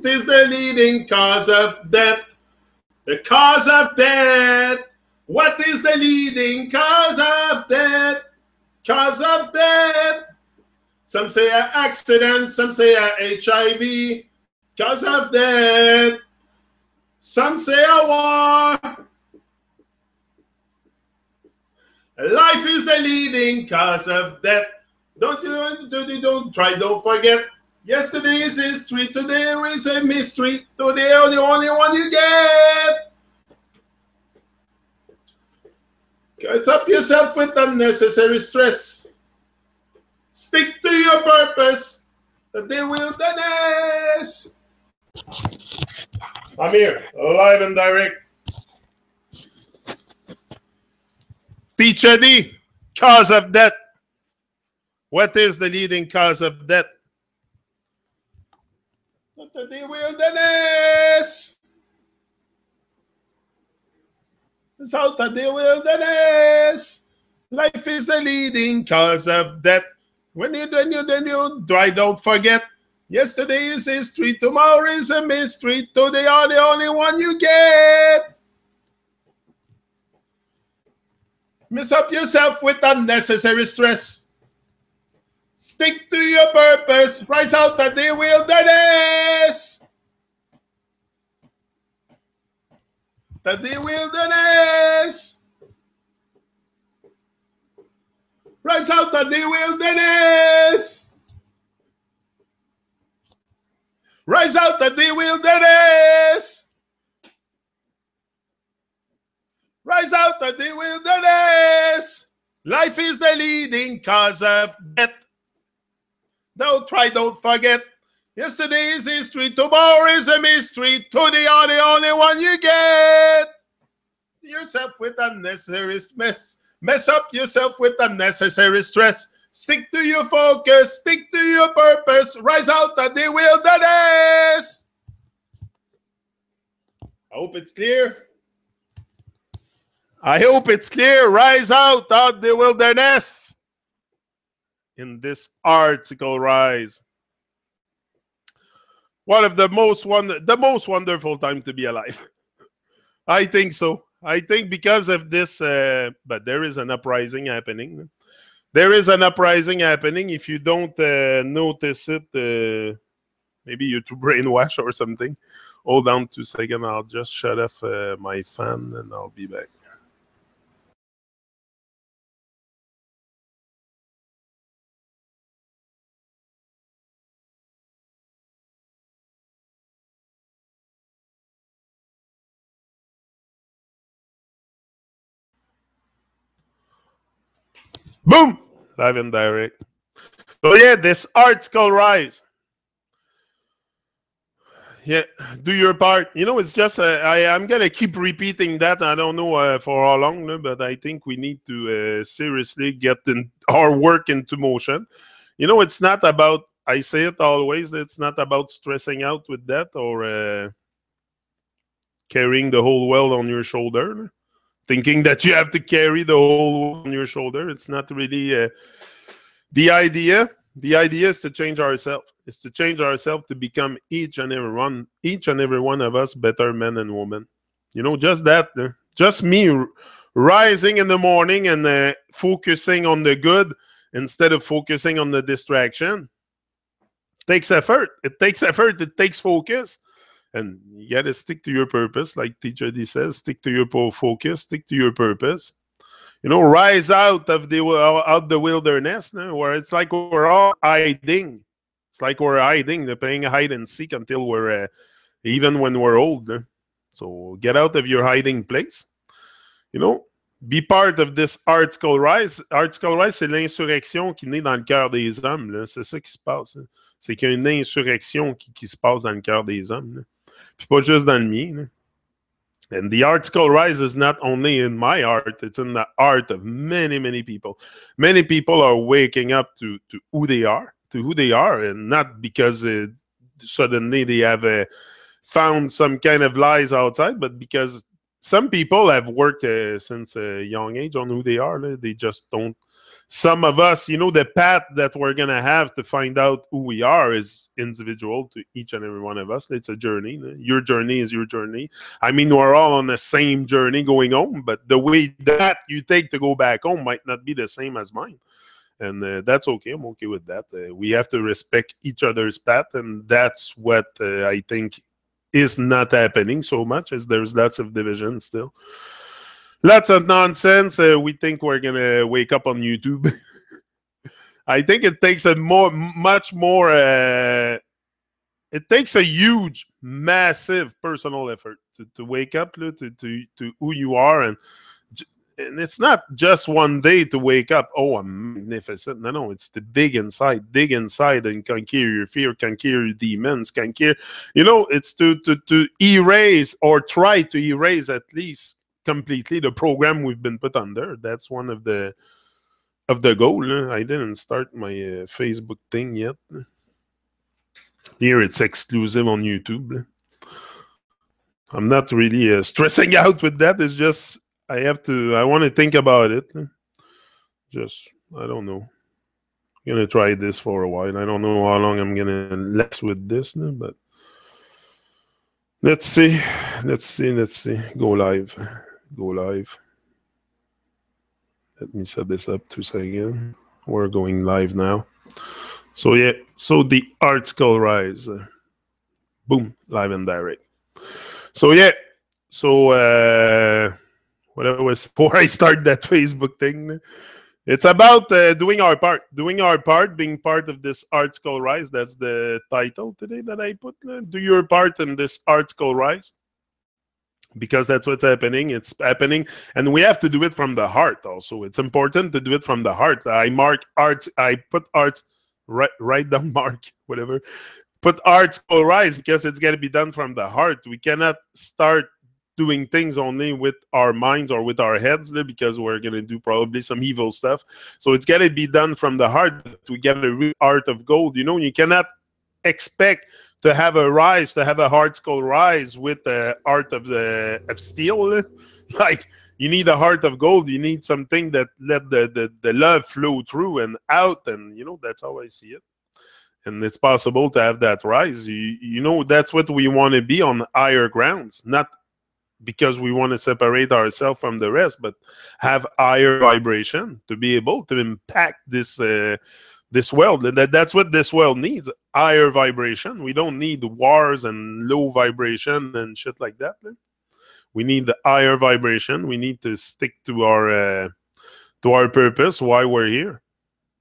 is the leading cause of death? The cause of death. What is the leading cause of death? Cause of death. Some say an accident, some say a HIV. Cause of death. Some say a war. Life is the leading cause of death. Don't forget. Yesterday is history. Today is a mystery. Today is the only one you get. Cut up yourself with unnecessary stress. Stick to your purpose. The wilderness. I'm here, live and direct. Teacher D, cause of death. What is the leading cause of death? The wilderness. It's out of the wilderness. Life is the leading cause of death. When you try, don't forget. Yesterday is history, tomorrow is a mystery. Today are the only one you get. Mess up yourself with unnecessary stress. Stick to your purpose. Rise out of the wilderness. The wilderness. Rise out of the wilderness. Rise out of the wilderness. Rise out of the wilderness. Life is the leading cause of death. Don't forget. Yesterday is history. Tomorrow is a mystery. Today are the only one you get. Yourself with unnecessary mess. Mess up yourself with unnecessary stress. Stick to your focus. Stick to your purpose. Rise out of the wilderness. I hope it's clear. I hope it's clear. Rise out of the wilderness. In this article, rise. One of the most wonderful time to be alive. I think so. I think because of this, but there is an uprising happening. There is an uprising happening. If you don't notice it, maybe you're too brainwashed or something. Hold on 2 seconds. I'll just shut off my fan and I'll be back. Boom! Live and direct. So yeah, this article rise. Yeah, do your part. You know, it's just, I'm going to keep repeating that. I don't know for how long, but I think we need to seriously get our work into motion. You know, it's not about, I say it always, it's not about stressing out with that or carrying the whole world on your shoulder. Thinking that you have to carry the whole world on your shoulder. It's not really the idea. The idea is to change ourselves. It's to change ourselves to become each and every one of us better men and women. You know, just that. Just me rising in the morning and focusing on the good instead of focusing on the distraction. It takes effort. It takes effort. It takes focus. And you got to stick to your purpose, like Teacher D says. Stick to your focus. Stick to your purpose. You know, rise out of the wilderness, where it's like we're all hiding. It's like we're hiding. They're playing hide and seek until we're, even when we're old. So get out of your hiding place. You know, be part of this Heartical rise. Heartical rise, c'est l'insurrection qui naît dans le cœur des hommes. C'est ça qui se passe. C'est qu'il y a une insurrection qui se passe dans le cœur des hommes. Puis pas juste dans le mien. And the Heartical rise is not only in my heart, it's in the heart of many, many people. Many people are waking up to who they are, and not because suddenly they have found some kind of lies outside, but because some people have worked since a young age on who they are. They just don't some of us, you know, the path that we're going to have to find out who we are is individual to each and every one of us. It's a journey. Your journey is your journey. I mean, we're all on the same journey going home, but the way that you take to go back home might not be the same as mine. And that's okay. I'm okay with that. We have to respect each other's path, and that's what I think is not happening so much, as there's lots of division still. Lots of nonsense. We think we're gonna wake up on YouTube. I think it takes much more. It takes a huge, massive personal effort to wake up to who you are, and it's not just one day to wake up. Oh, I'm magnificent. No, it's to dig inside, and conquer your fear, conquer your demons, conquer. You know, it's to erase or try to erase at least completely the program we've been put under. That's one of the goal. I didn't start my Facebook thing yet. Here it's exclusive on YouTube. I'm not really stressing out with that. It's just I want to think about it. Just, I don't know. I'm going to try this for a while. I don't know how long I'm going to last with this, but let's see. Go live. Let me set this up 2 seconds. We're going live now. So yeah, so the Heartical Rise. Boom, live and direct. So yeah, so whatever was before I start that Facebook thing, it's about doing our part, being part of this Heartical Rise. That's the title today that I put. Do your part in this Heartical Rise, because that's what's happening. It's happening, and we have to do it from the heart. Also, it's important to do it from the heart. I mark art. I put art. Write down mark whatever. Put Heartical Rise because it's got to be done from the heart. We cannot start doing things only with our minds or with our heads, because we're going to do probably some evil stuff. So it's got to be done from the heart. We get a real heart of gold. You know, you cannot expect to have a rise, to have a Heartical Rise with the heart of steel. Like, you need a heart of gold. You need something that let the love flow through and out. And, you know, that's how I see it. And it's possible to have that rise. You know, that's what we want to be on higher grounds, not because we want to separate ourselves from the rest, but have higher vibration to be able to impact this world. That's what this world needs, higher vibration. We don't need wars and low vibration and shit like that. We need the higher vibration. We need to stick to our purpose, why we're here.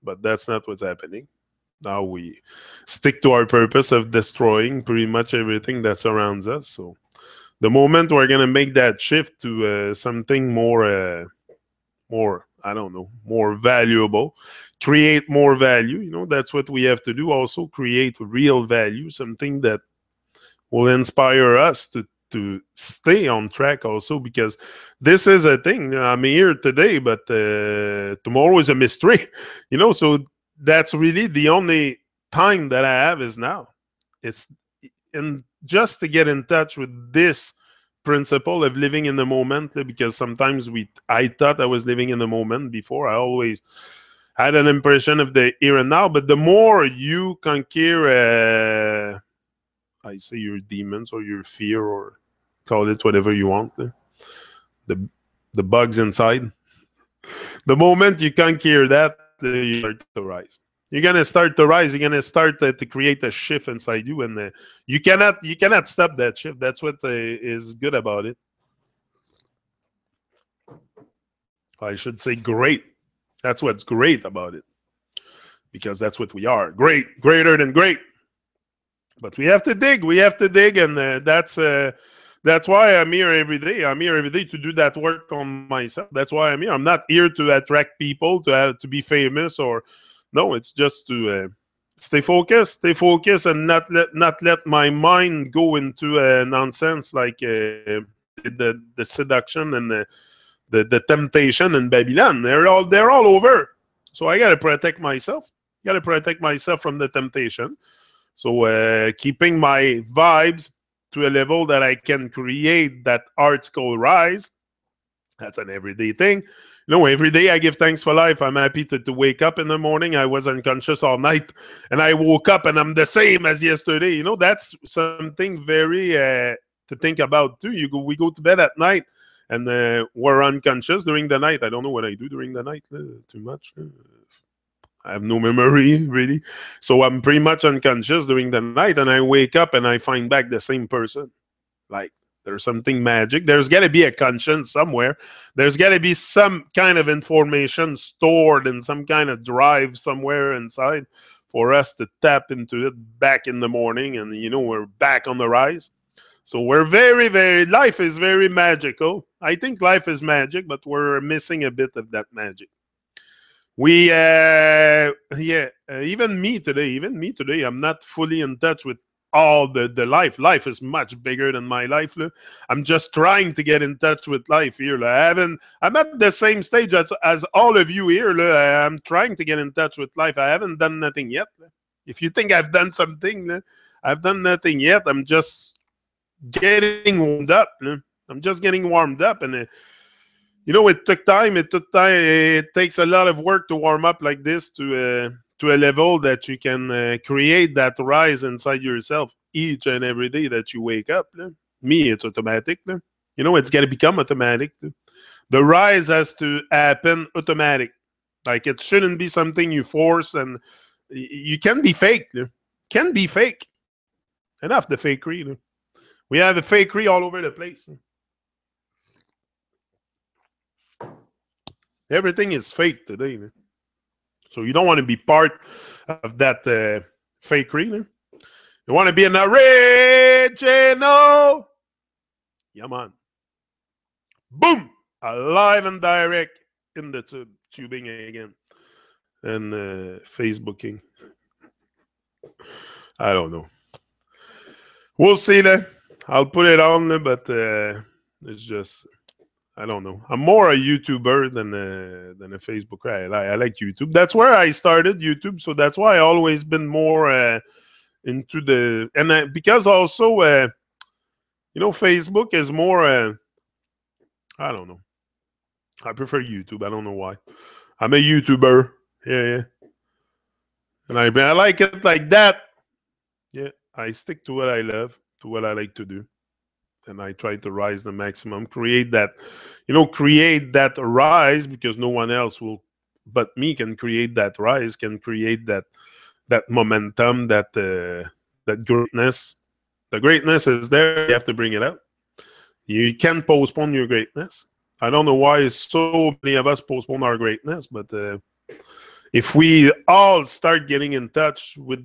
But that's not what's happening. Now we stick to our purpose of destroying pretty much everything that surrounds us. So the moment we're going to make that shift to something more, I don't know, more valuable, create more value, you know, that's what we have to do. Also create real value, something that will inspire us to stay on track also, because this is a thing. I'm here today, but tomorrow is a mystery, you know, so that's really the only time that I have is now. It's and just to get in touch with this principle of living in the moment, because sometimes I thought I was living in the moment before. I always had an impression of the here and now, but the more you conquer, I say your demons or your fear, or call it whatever you want, the bugs inside. The moment you conquer that, you start to rise. You're gonna start to rise. You're gonna start to create a shift inside you, and you cannot stop that shift. That's what is good about it. I should say great. That's what's great about it, because that's what we are. Great, greater than great. But we have to dig. We have to dig, and that's why I'm here every day. I'm here every day to do that work on myself. That's why I'm here. I'm not here to attract people, to be famous, or no. It's just to stay focused, and not let my mind go into nonsense like the seduction and the temptation in Babylon. They're all over. So I gotta protect myself. Gotta protect myself from the temptation. So keeping my vibes to a level that I can create that Heartical Rise, That's an everyday thing. Every day I give thanks for life. I'm happy to wake up in the morning. I was unconscious all night, and I woke up and I'm the same as yesterday. That's something very to think about too. We go to bed at night, and we're unconscious during the night. I don't know what I do during the night. Too much. I have no memory, really. So I'm pretty much unconscious during the night, and I wake up and I find back the same person. Like, there's something magic. There's got to be a conscience somewhere. There's got to be some kind of information stored in some kind of drive somewhere inside for us to tap into it back in the morning, and, we're back on the rise. So we're life is very magical. I think life is magic, but we're missing a bit of that magic. Even me today, I'm not fully in touch with all the life. Life is much bigger than my life. I'm just trying to get in touch with life here. I'm at the same stage as all of you here. I'm trying to get in touch with life. I haven't done nothing yet. If you think I've done something, I've done nothing yet. I'm just getting warmed up. I'm just getting warmed up, and it took time. It takes a lot of work to warm up like this to a level that you can create that rise inside yourself each and every day that you wake up. Me, it's automatic. It's got to become automatic. The rise has to happen automatic. Like, it shouldn't be something you force, and you can be fake. Can be fake. Enough the fakery. We have a fakery all over the place. Everything is fake today. So you don't want to be part of that fakery. You want to be an original. Yeah, man. Boom! Alive and direct in the tubing again. And Facebooking. I don't know. We'll see that. I'll put it on there, but it's just, I don't know. I'm more a YouTuber than a Facebooker. I like YouTube. That's where I started YouTube, so that's why I always been more into the, and because also Facebook is more. I don't know. I prefer YouTube. I don't know why. I'm a YouTuber. Yeah. And I like it like that. Yeah, I stick to what I love, to what I like to do. And I try to rise the maximum, create that rise, because no one else will but me can create that rise, can create that momentum, that greatness. The greatness is there. You have to bring it out. You can't postpone your greatness. I don't know why so many of us postpone our greatness, but if we all start getting in touch with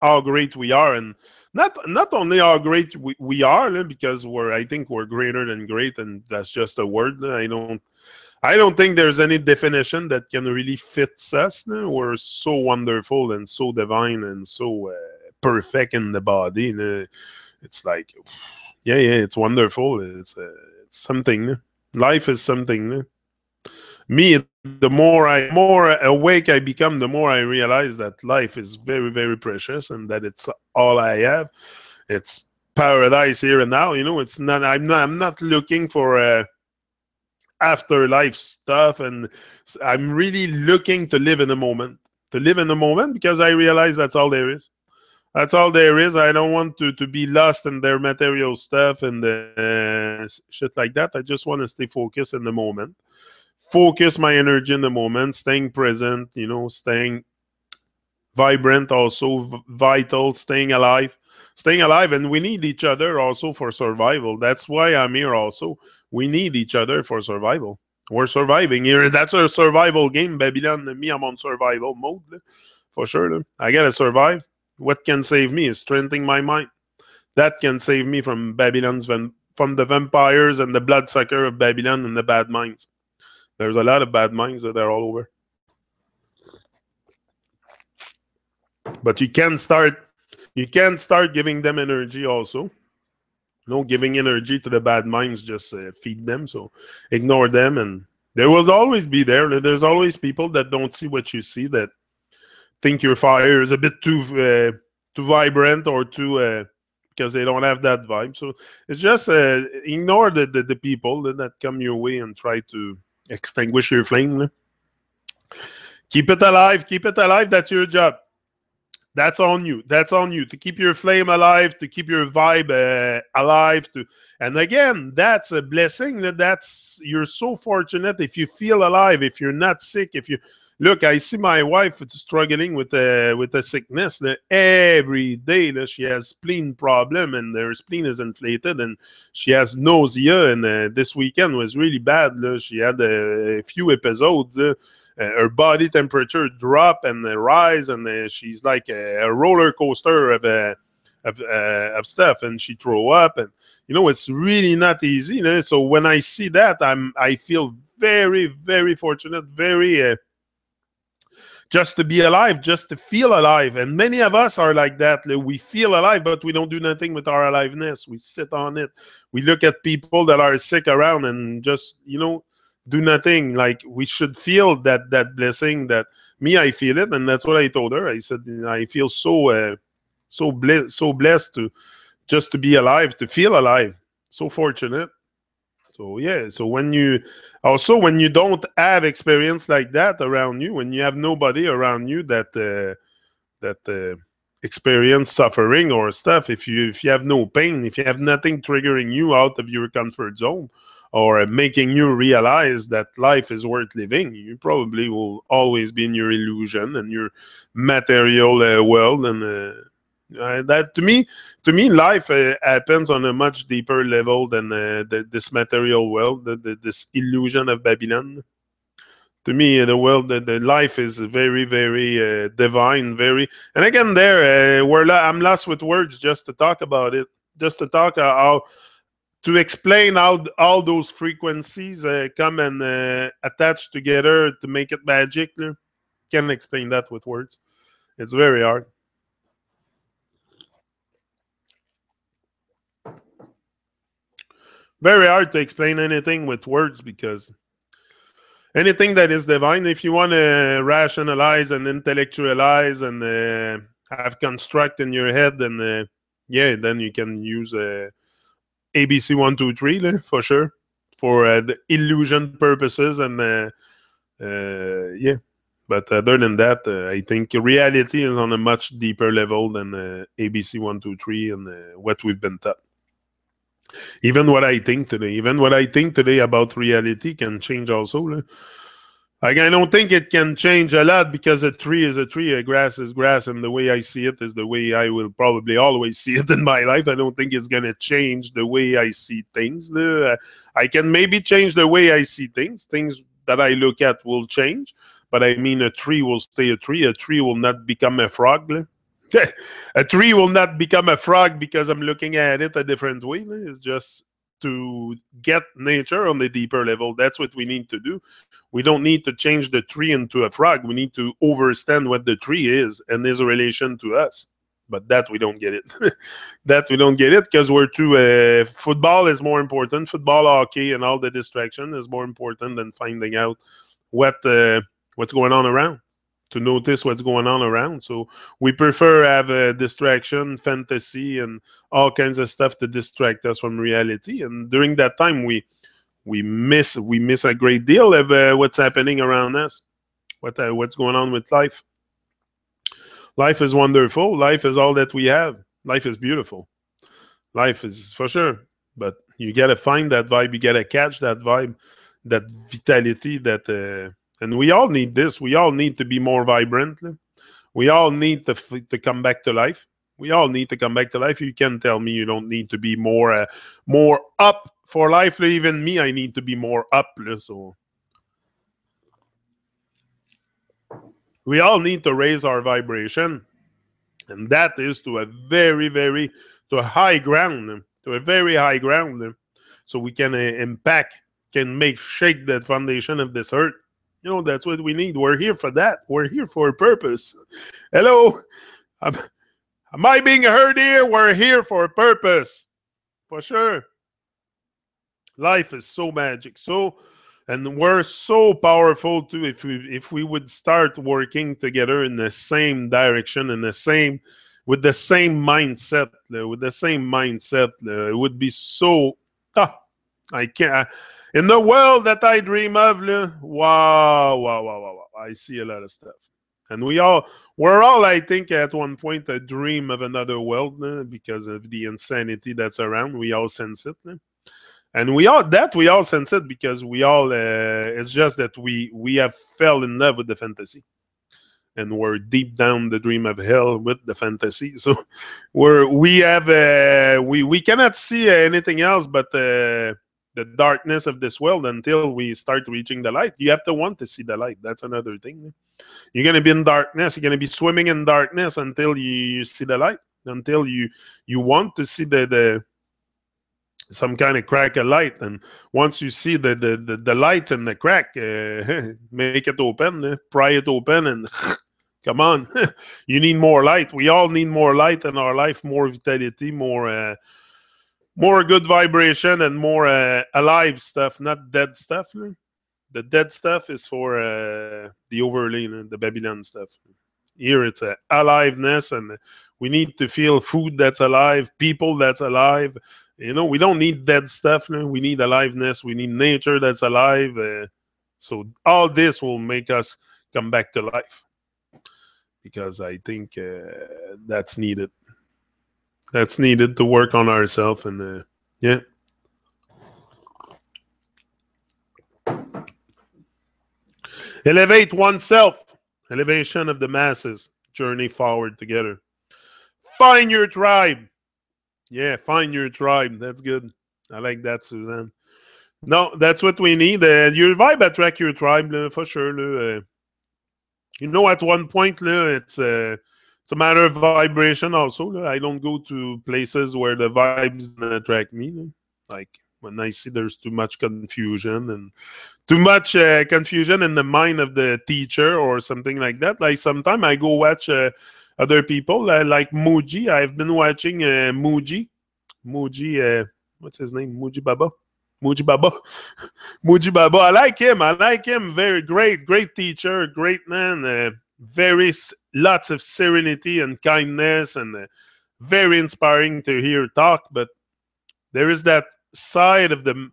how great we are, and not only how great we are, because I think we're greater than great, and that's just a word. I don't think there's any definition that can really fit us. We're so wonderful and so divine and so perfect in the body. It's like, yeah, it's wonderful. It's something. Life is something. Me, the more awake I become, the more I realize that life is very, very precious, and that it's all I have. It's paradise here and now. It's not. I'm not looking for afterlife stuff, and I'm really looking to live in the moment. To live in the moment, because I realize that's all there is. That's all there is. I don't want to be lost in their material stuff and shit like that. I just want to stay focused in the moment. Focus my energy in the moment, staying present, staying vibrant, also vital, staying alive. And we need each other also for survival. That's why I'm here also. We need each other for survival. We're surviving here. That's a survival game, Babylon. Me, I'm on survival mode, for sure. I gotta survive. What can save me is strengthening my mind. That can save me from from the vampires and the bloodsucker of Babylon and the bad minds. There's a lot of bad minds that are all over. But you can start giving them energy also. Giving energy to the bad minds, just feed them. So ignore them, and they will always be there. There's always people that don't see what you see, that think your fire is a bit too vibrant or too because they don't have that vibe. So it's just ignore the people that come your way and try to extinguish your flame. Keep it alive. Keep it alive. That's your job. That's on you. That's on you to keep your flame alive, to keep your vibe alive. And again, that's a blessing. That's you're so fortunate if you feel alive, if you're not sick. If you look, I see my wife struggling with a sickness. Every day she has spleen problem, and her spleen is inflated, and she has nausea. And this weekend was really bad. She had a few episodes. Her body temperature drop and rise, and she's like a roller coaster of stuff, and she throw up, and it's really not easy. So when I see that, I feel very, very fortunate, very just to be alive, just to feel alive. And many of us are like that. We feel alive, but we don't do nothing with our aliveness. We sit on it. We look at people that are sick around and just do nothing. Like, we should feel that blessing. That me, I feel it, and that's what I told her. I said I feel so blessed to just to be alive, to feel alive. So fortunate. So yeah. So when you don't have experience like that around you, when you have nobody around you that experience suffering or stuff, if you have no pain, if you have nothing triggering you out of your comfort zone, or making you realize that life is worth living, you probably will always be in your illusion and your material world. And that to me, life happens on a much deeper level than this material world, this illusion of Babylon. To me, the world, the life is very, very divine, very. And again, I'm lost with words just to talk about it, just to talk how. To explain how all those frequencies come and attach together to make it magic. Can't explain that with words. It's very hard. Very hard to explain anything with words, because anything that is divine, if you want to rationalize and intellectualize and have construct in your head, then then you can use ABC 1, 2, 3 for sure, for the illusion purposes, and but other than that, I think reality is on a much deeper level than ABC 1, 2, 3 and what we've been taught. Even what I think today about reality can change also. Like, I don't think it can change a lot, because a tree is a tree, a grass is grass, and the way I see it is the way I will probably always see it in my life. I don't think it's going to change the way I see things. I can maybe change the way I see things. Things that I look at will change, but I mean, a tree will stay a tree. A tree will not become a frog. A tree will not become a frog because I'm looking at it a different way. It's just to get nature on the deeper level. That's what we need to do. We don't need to change the tree into a frog. We need to understand what the tree is and his relation to us. But that we don't get it. That we don't get it because we're too. Football is more important. Football, hockey, and all the distraction is more important than finding out what's going on around. To notice what's going on around. So we prefer have a distraction, fantasy, and all kinds of stuff to distract us from reality. And during that time, we miss a great deal of what's happening around us, what's going on with life. Life is wonderful. Life is all that we have. Life is beautiful. Life is for sure. But you gotta find that vibe. You gotta catch that vibe, that vitality, that. And we all need this. We all need to be more vibrant. We all need to come back to life. We all need to come back to life. You can't tell me you don't need to be more up for life. Even me, I need to be more up. So we all need to raise our vibration, and that is to a very, very to a high ground, to a very high ground, so we can impact, can shake the foundation of this earth. That's what we need. We're here for that. We're here for a purpose. Hello? Am I being heard here? We're here for a purpose. For sure. Life is so magic. And we're so powerful too if we would start working together in the same direction, in the same with the same mindset. With the same mindset, it would be so. Ah, I can't. In the world that I dream of, wow, wow, wow, wow, wow, I see a lot of stuff. And we're all, I think, at one point, a dream of another world because of the insanity that's around. We all sense it. And we all sense it because we all, it's just that we have fell in love with the fantasy. And we're deep down the dream of hell with the fantasy. So we cannot see anything else but the darkness of this world until we start reaching the light. You have to want to see the light. That's another thing. You're going to be in darkness. You're going to be swimming in darkness until you see the light, until you want to see the some kind of crack of light. And once you see the light in the crack, make it open, pry it open, and come on. You need more light. We all need more light in our life, more vitality, more good vibration, and more alive stuff, not dead stuff. The dead stuff is for the overlay, the Babylon stuff. Here it's aliveness, and we need to feel food that's alive, people that's alive. We don't need dead stuff. We need aliveness. We need nature that's alive. So all this will make us come back to life, because I think that's needed. That's needed to work on ourselves, and yeah. Elevate oneself. Elevation of the masses. Journey forward together. Find your tribe. Yeah, find your tribe. That's good. I like that, Suzanne. No, that's what we need. Your vibe attract your tribe, for sure. At one point, it's a matter of vibration also. I don't go to places where the vibes attract me. Like when I see there's too much confusion and too much confusion in the mind of the teacher or something like that. Like sometimes I go watch other people like Muji. I've been watching Muji. What's his name? Muji Baba. Muji Baba. I like him. Very great teacher, great man. Lots of serenity and kindness, and very inspiring to hear talk. But there is that side of the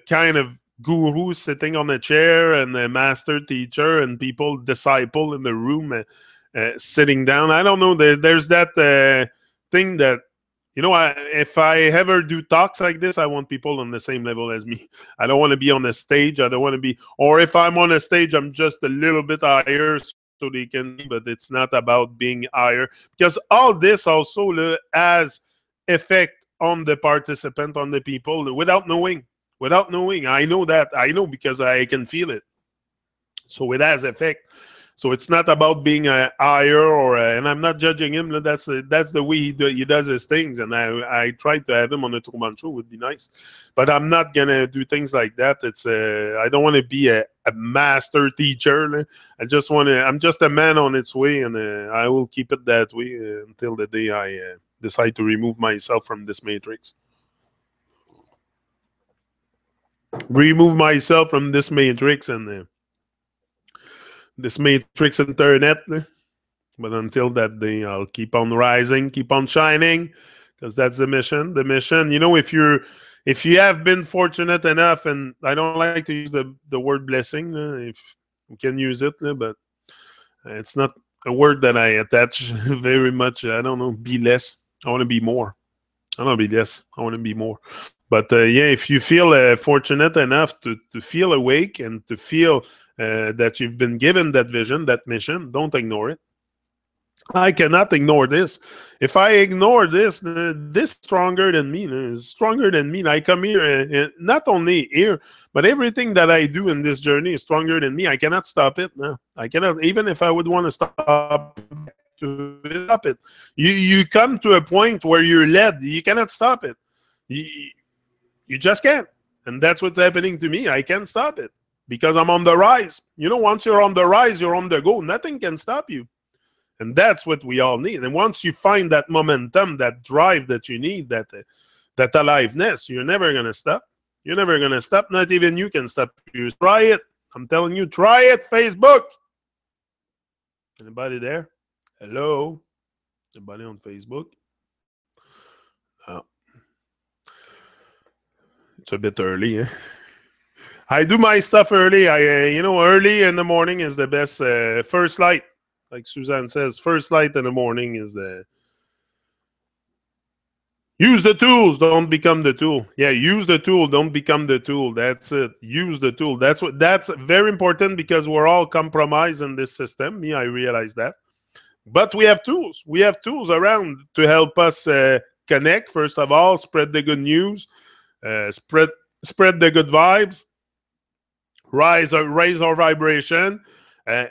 kind of guru sitting on a chair, and a master teacher, and people disciple in the room sitting down. I don't know. There's that thing that if I ever do talks like this, I want people on the same level as me. I don't want to be on a stage. I don't want to be, or if I'm on a stage, I'm just a little bit higher so they can see, but it's not about being higher, because all this also has effect on the participant, on the people, without knowing. I know that. I know because I can feel it. So it has effect. So it's not about being higher and I'm not judging him. That's the way he does his things, and I try to have him on a Truman Show. Would be nice, but I'm not gonna do things like that. It's I don't want to be a master teacher. I'm just a man on its way, and I will keep it that way until the day I decide to remove myself from this matrix. Remove myself from this matrix and this matrix internet. But until that day, I'll keep on rising, keep on shining, because that's the mission. The mission, if you have been fortunate enough, and I don't like to use the word blessing, if we can use it, but it's not a word that I attach very much. I don't know, be less. I want to be more. I don't want to be less. I want to be more. But yeah, if you feel fortunate enough to feel awake and to feel that you've been given that vision, that mission, don't ignore it. I cannot ignore this. If I ignore this, this is stronger than me. It's stronger than me. I come here, not only here, but everything that I do in this journey is stronger than me. I cannot stop it. No, I cannot. Even if I would want to stop it, you come to a point where you're led. You cannot stop it. You just can't. And that's what's happening to me. I can't stop it because I'm on the rise. Once you're on the rise, you're on the go. Nothing can stop you. And that's what we all need. And once you find that momentum, that drive that you need, that aliveness, you're never going to stop. You're never going to stop. Not even you can stop you. Try it. I'm telling you, try it. Facebook. Anybody there? Hello? Everybody on Facebook. Oh, it's a bit early. Eh? I do my stuff early. Early in the morning is the best. First light, like Suzanne says, first light in the morning is the. Use the tools, don't become the tool. Yeah, use the tool, don't become the tool. That's it. Use the tool. That's very important because we're all compromised in this system. Me, I realize that. But we have tools. We have tools around to help us connect. First of all, spread the good news, spread the good vibes, raise our vibration, uh,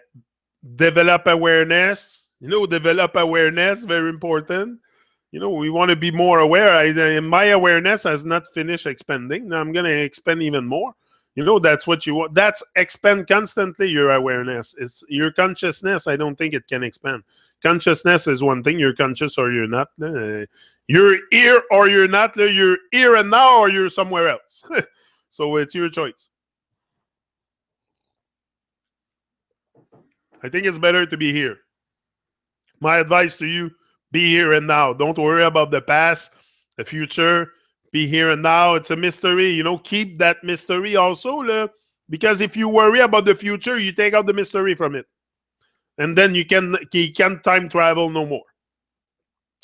develop awareness. Develop awareness, very important. We want to be more aware. My awareness has not finished expanding. Now I'm going to expand even more. That's what you want. That's expand constantly your awareness. It's your consciousness. I don't think it can expand. Consciousness is one thing. You're conscious or you're not. You're here or you're not. You're here and now or you're somewhere else. So it's your choice. I think it's better to be here. My advice to you, be here and now. Don't worry about the past, the future. Be here and now. It's a mystery. Keep that mystery also. Because if you worry about the future, you take out the mystery from it. And then you can't time travel no more.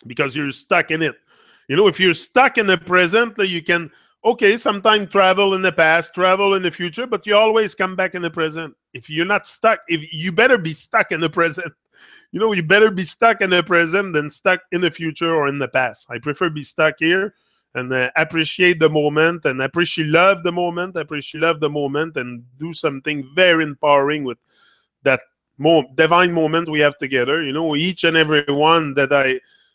Because you're stuck in it. If you're stuck in the present, you can, sometime travel in the past, travel in the future, but you always come back in the present. If you're not stuck, you better be stuck in the present. You better be stuck in the present than stuck in the future or in the past. I prefer be stuck here and appreciate the moment and love the moment and do something very empowering with that divine moment we have together. Each and every one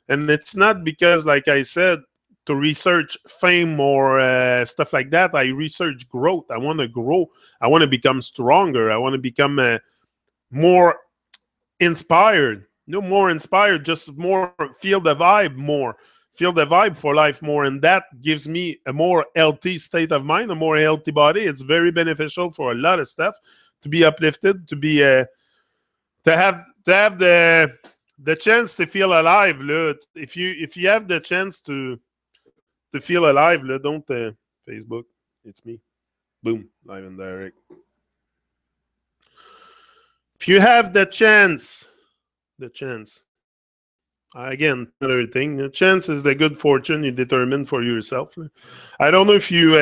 and it's not because, like I said, to research fame or stuff like that. I research growth. I want to grow. I want to become stronger. I want to become more inspired. More inspired. Just more feel the vibe for life more, and that gives me a more healthy state of mind, a more healthy body. It's very beneficial for a lot of stuff to be uplifted, to be to have the chance to feel alive. If you have the chance to feel alive, don't Facebook. It's me. Boom, live and direct. If you have the chance, again, another thing, the chance is the good fortune you determine for yourself. I don't know if you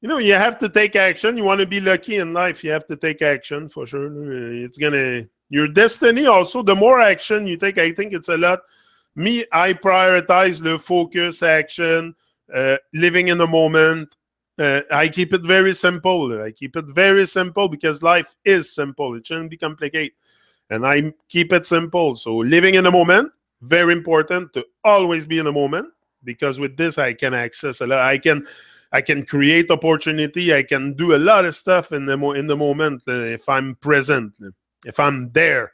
you have to take action. You want to be lucky in life, you have to take action for sure. It's gonna your destiny also. The more action you take, I think it's a lot. Me, I prioritize the focus, action, living in the moment. I keep it very simple. Because life is simple. It shouldn't be complicated. And I keep it simple. So living in the moment, very important to always be in the moment. Because with this, I can access a lot. I can create opportunity. I can do a lot of stuff in the moment if I'm present, if I'm there,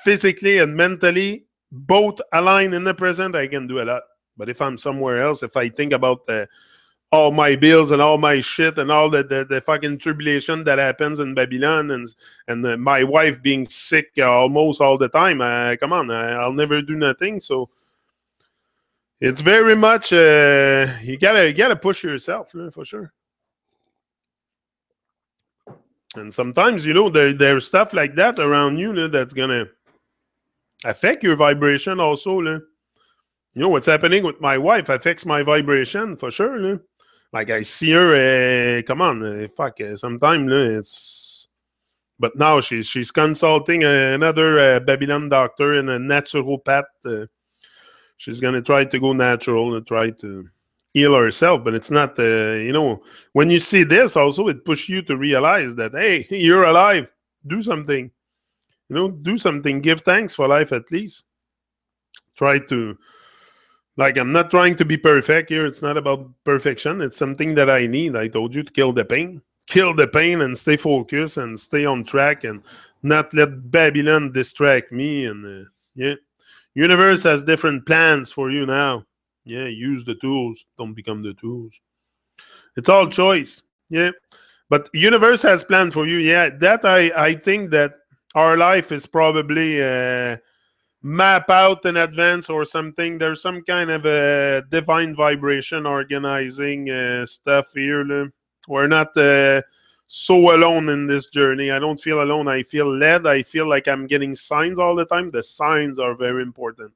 physically and mentally, both aligned in the present. I can do a lot. But if I'm somewhere else, if I think about all my bills and all my shit and all the fucking tribulation that happens in Babylon and my wife being sick almost all the time, come on, I'll never do nothing. So it's very much you gotta push yourself for sure. And sometimes there's stuff like that around you that's gonna affect your vibration also. What's happening with my wife affects my vibration for sure. Like I see her, come on, fuck. Sometimes it's, but now she's consulting another Babylon doctor and a naturopath. She's gonna try to go natural and try to heal herself. But it's not, when you see this, also it pushes you to realize that hey, you're alive. Do something. Do something. Give thanks for life at least. Try to. Like, I'm not trying to be perfect here. It's not about perfection. It's something that I need. I told you to kill the pain. Kill the pain and stay focused and stay on track and not let Babylon distract me. And yeah, universe has different plans for you now. Yeah, use the tools. Don't become the tools. It's all choice. Yeah, but universe has planned for you. Yeah, that I think that our life is probably map out in advance or something. There's some kind of a divine vibration organizing stuff here. We're not so alone in this journey. I don't feel alone. I feel led. I feel like I'm getting signs all the time. The signs are very important.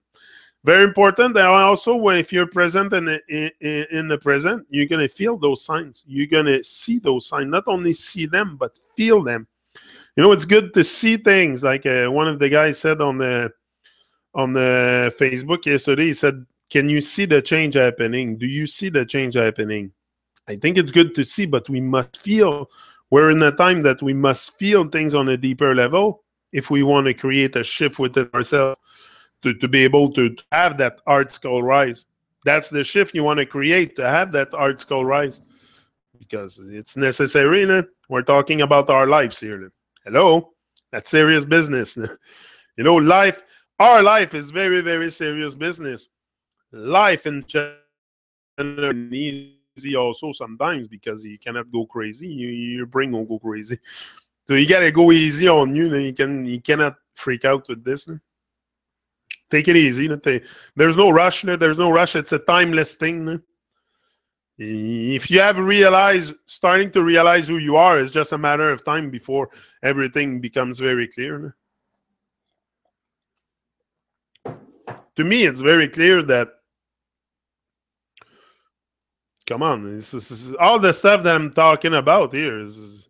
Very important. And also, if you're present in the present, you're going to feel those signs. You're going to see those signs. Not only see them, but feel them. You know, it's good to see things. Like one of the guys said on the Facebook yesterday, he said, "Can you see the change happening? Do you see the change happening?" I think it's good to see, but we must feel. We're in a time that we must feel things on a deeper level if we want to create a shift within ourselves to be able to have that Heartical rise. That's the shift you want to create, to have that Heartical rise, because it's necessary. We're talking about our lives here. Hello? That's serious business. You know, our life is very, very serious business. Life in general is easy also sometimes because you cannot go crazy. Your brain won't go crazy. So you gotta go easy on you. You cannot freak out with this. Take it easy. There's no rush. There's no rush. It's a timeless thing. If you have starting to realize who you are, it's just a matter of time before everything becomes very clear. To me, it's very clear that, come on, this is all the stuff that I'm talking about here is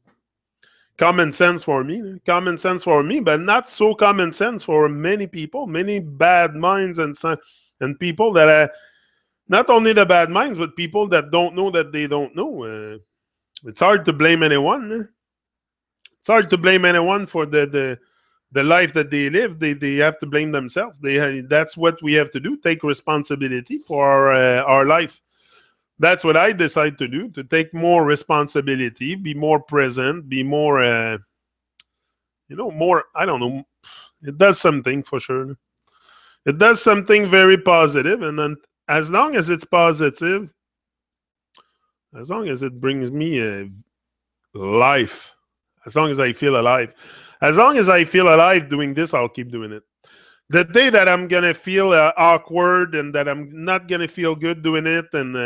common sense for me. Common sense for me, but not so common sense for many people, many bad minds and people that are not only the bad minds, but people that don't know that they don't know. It's hard to blame anyone. It's hard to blame anyone for the life that they live. They have to blame themselves. That's what we have to do. Take responsibility for our life. That's what I decide to do, to take more responsibility, be more present, be more, more, I don't know. It does something for sure. It does something very positive. And then as long as it's positive, as long as it brings me a life, as long as I feel alive, as long as I feel alive doing this, I'll keep doing it. The day that I'm going to feel awkward and that I'm not going to feel good doing it, and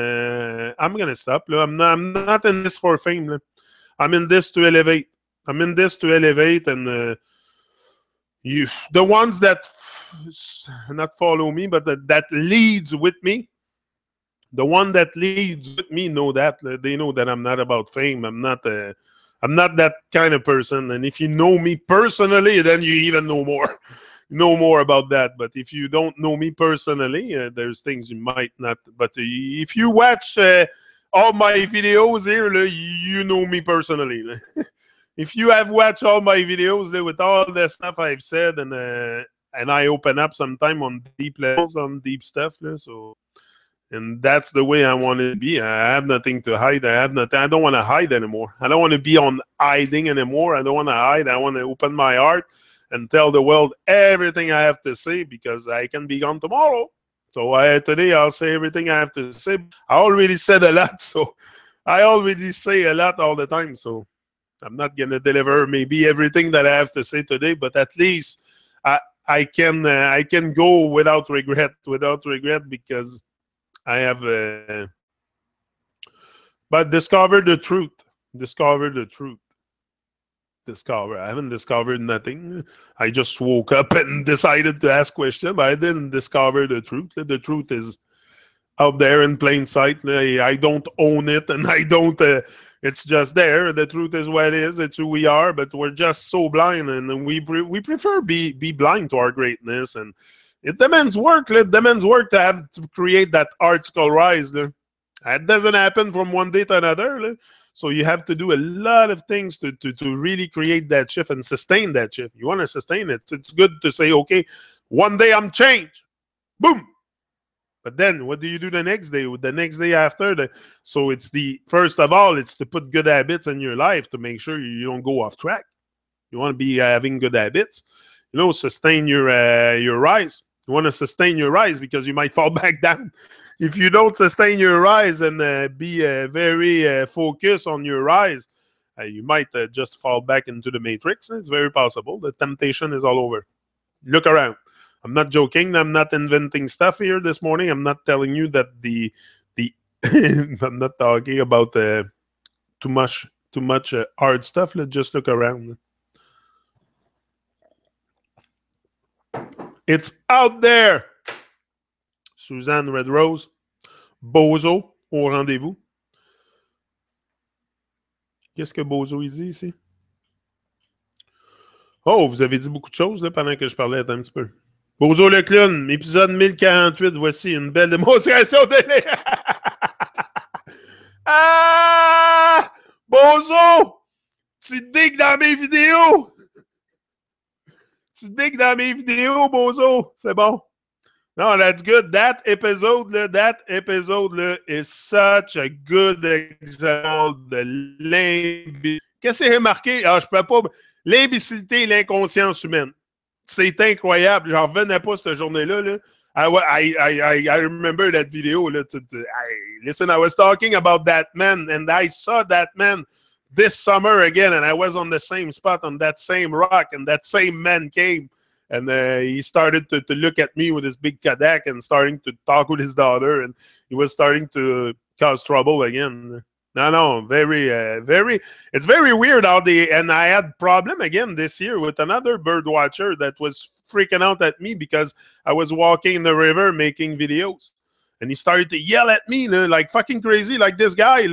I'm going to stop. I'm not in this for fame. I'm in this to elevate. I'm in this to elevate, and the ones that not follow me, but that leads with me, the one that leads with me know that. They know that I'm not about fame. I'm not that kind of person. And if you know me personally, then you even know more about that. But if you don't know me personally, there's things you might not. But if you watch all my videos here, you know me personally. If you have watched all my videos with all the stuff I've said, and I open up sometime on deep levels, on deep stuff, so. And that's the way I want to be. I have nothing to hide. I don't want to hide anymore. I don't want to be on hiding anymore. I don't want to hide. I want to open my heart and tell the world everything I have to say, because I can be gone tomorrow. So today I'll say everything I have to say. I already said a lot, so I already say a lot all the time. So I'm not going to deliver maybe everything that I have to say today, but at least I can go without regret, because I have, but discover the truth. Discover the truth. I haven't discovered nothing. I just woke up and decided to ask questions, but I didn't discover the truth. The truth is out there in plain sight. I don't own it, and I don't. It's just there. The truth is what it is. It's who we are, but we're just so blind, and we prefer be blind to our greatness, and it demands work. It demands work to create that Heartical rise. That doesn't happen from one day to another. So you have to do a lot of things to really create that shift and sustain that shift. You want to sustain it. It's good to say, okay, one day I'm changed. Boom. But then what do you do the next day? The next day after? So it's first of all, it's to put good habits in your life to make sure you don't go off track. You want to be having good habits. Sustain your rise. You want to sustain your rise because you might fall back down. If you don't sustain your rise and be very focused on your rise, you might just fall back into the matrix. It's very possible. The temptation is all over. Look around. I'm not joking. I'm not inventing stuff here this morning. I'm not telling you that the I'm not talking about too much hard stuff. Let's just look around. It's out there. Suzanne Red Rose, Bozo au rendez-vous. Qu'est-ce que Bozo il dit ici? Oh, vous avez dit beaucoup de choses là, pendant que je parlais un petit peu. Bozo le clown, épisode 1048. Voici une belle démonstration de Ah! Bozo! Tu digues dans mes vidéos! Tu digues dans mes vidéos, Bozo! C'est bon. No, that's good. That episode is such a good example de l'imbécilité. Qu'est-ce que c'est remarqué? Ah, je peux pas. L'imbécilité et l'inconscience humaine. C'est incroyable. J'en revenais pas cette journée-là. Là. I remember that video. Là, listen, I was talking about that man, and I saw that man this summer again, and I was on the same spot on that same rock, and that same man came. And he started to look at me with his big Kodak and starting to talk with his daughter. And he was starting to cause trouble again. No, it's very weird how and I had problem again this year with another bird watcher that was freaking out at me because I was walking in the river making videos. And he started to yell at me like fucking crazy, like this guy,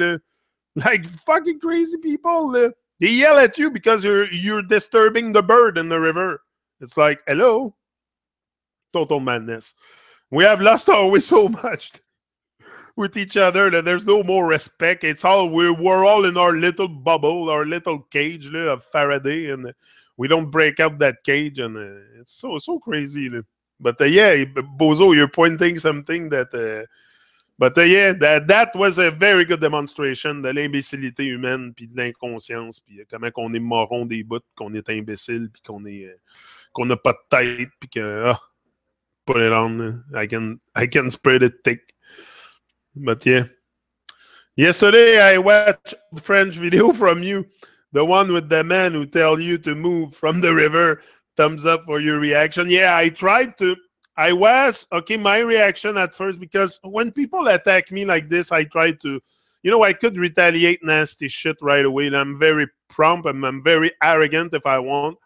like fucking crazy people. They yell at you because you're disturbing the bird in the river. It's like, hello, total madness. We have lost our way so much with each other that there's no more respect. It's all we're all in our little bubble, our little cage of Faraday, and we don't break out that cage, and it's so crazy. But yeah, Bozo, you're pointing something that. But yeah, that was a very good demonstration de l'imbécilité humaine, puis de l'inconscience, puis comment qu'on est moron des bouts, qu'on est imbécile, puis qu'on n'a pas de tête, puis que put it on, I can spread it thick. But yeah, yesterday I watched a French video from you, the one with the man who tell you to move from the river. Thumbs up for your reaction. Yeah, I tried to. My reaction at first, because when people attack me like this, I try to, I could retaliate nasty shit right away. And I'm very prompt and I'm very arrogant if I want.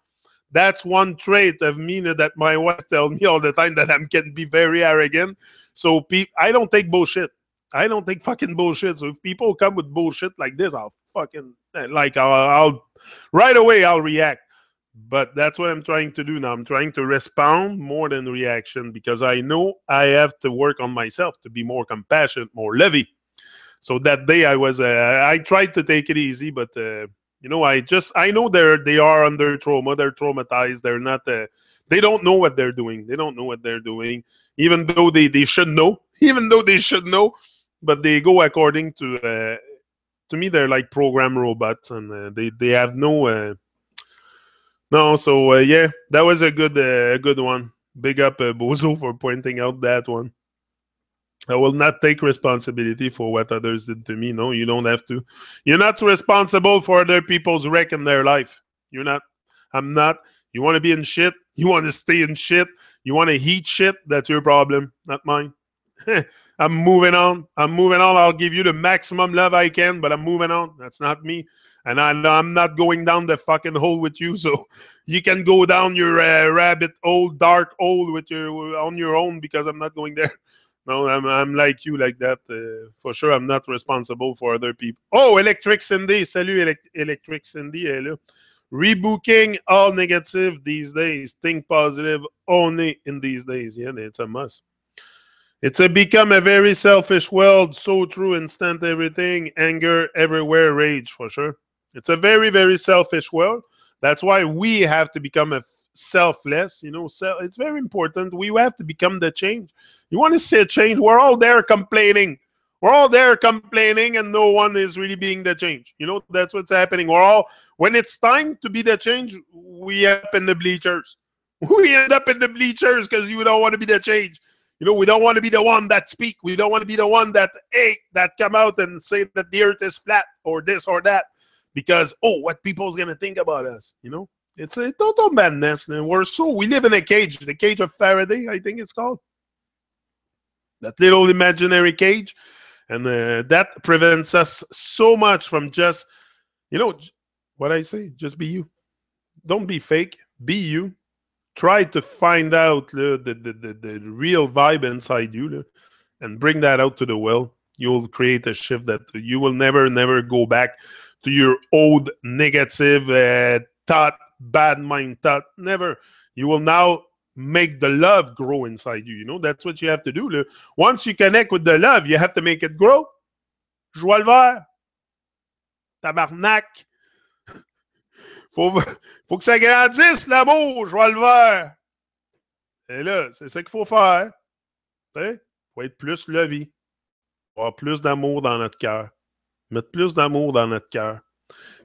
That's one trait of me that my wife tells me all the time, that I can be very arrogant. So I don't take bullshit. I don't take fucking bullshit. So if people come with bullshit like this, I'll fucking, I'll right away, I'll react. But that's what I'm trying to do now. I'm trying to respond more than reaction, because I know I have to work on myself to be more compassionate, more loving. So that day I tried to take it easy, but I know they are under trauma. They're traumatized. They're not. They don't know what they're doing. They don't know what they're doing, even though they should know. Even though they should know, but they go according to. To me, they're like program robots, and they have no. No, so yeah, that was a good one. Big up Bozo for pointing out that one. I will not take responsibility for what others did to me. No, you don't have to. You're not responsible for other people's wreck in their life. You're not. I'm not. You want to be in shit? You want to stay in shit? You want to heat shit? That's your problem, not mine. I'm moving on. I'll give you the maximum love I can, but I'm moving on. That's not me. And I'm not going down the fucking hole with you. So you can go down your rabbit hole, dark hole on your own, because I'm not going there. No, I'm like you, like that. For sure, I'm not responsible for other people. Oh, Electric Cindy. Salut, Electric Cindy. Elle est là. Rebooking all negative these days. Think positive only in these days. Yeah, it's a must. It's become a very selfish world. So true. Instant everything. Anger everywhere. Rage, for sure. It's a very, very selfish world. That's why we have to become a selfless. It's very important. We have to become the change. You want to see a change? We're all there complaining. We're all there complaining, and no one is really being the change. That's what's happening. When it's time to be the change, we end up in the bleachers. We end up in the bleachers because you don't want to be the change. We don't want to be the one that speak. We don't want to be the one that come out and say that the earth is flat or this or that, because what people's going to think about us, It's a total madness. We live in a cage, the cage of Faraday, I think it's called. That little imaginary cage. And that prevents us so much from just, what I say, just be you. Don't be fake, be you. Try to find out the real vibe inside you and bring that out to the world. You'll create a shift that you will never go back to your old negative thought, bad mind thought. Never. You will now make the love grow inside you. That's what you have to do. Once you connect with the love, you have to make it grow. Joie le vert. Tabarnak. Faut que ça grandisse, l'amour. Joie le vert. Et là, c'est ça qu'il faut faire. Il faut être plus levé. Avoir plus d'amour dans notre cœur. Mettre plus d'amour dans notre cœur.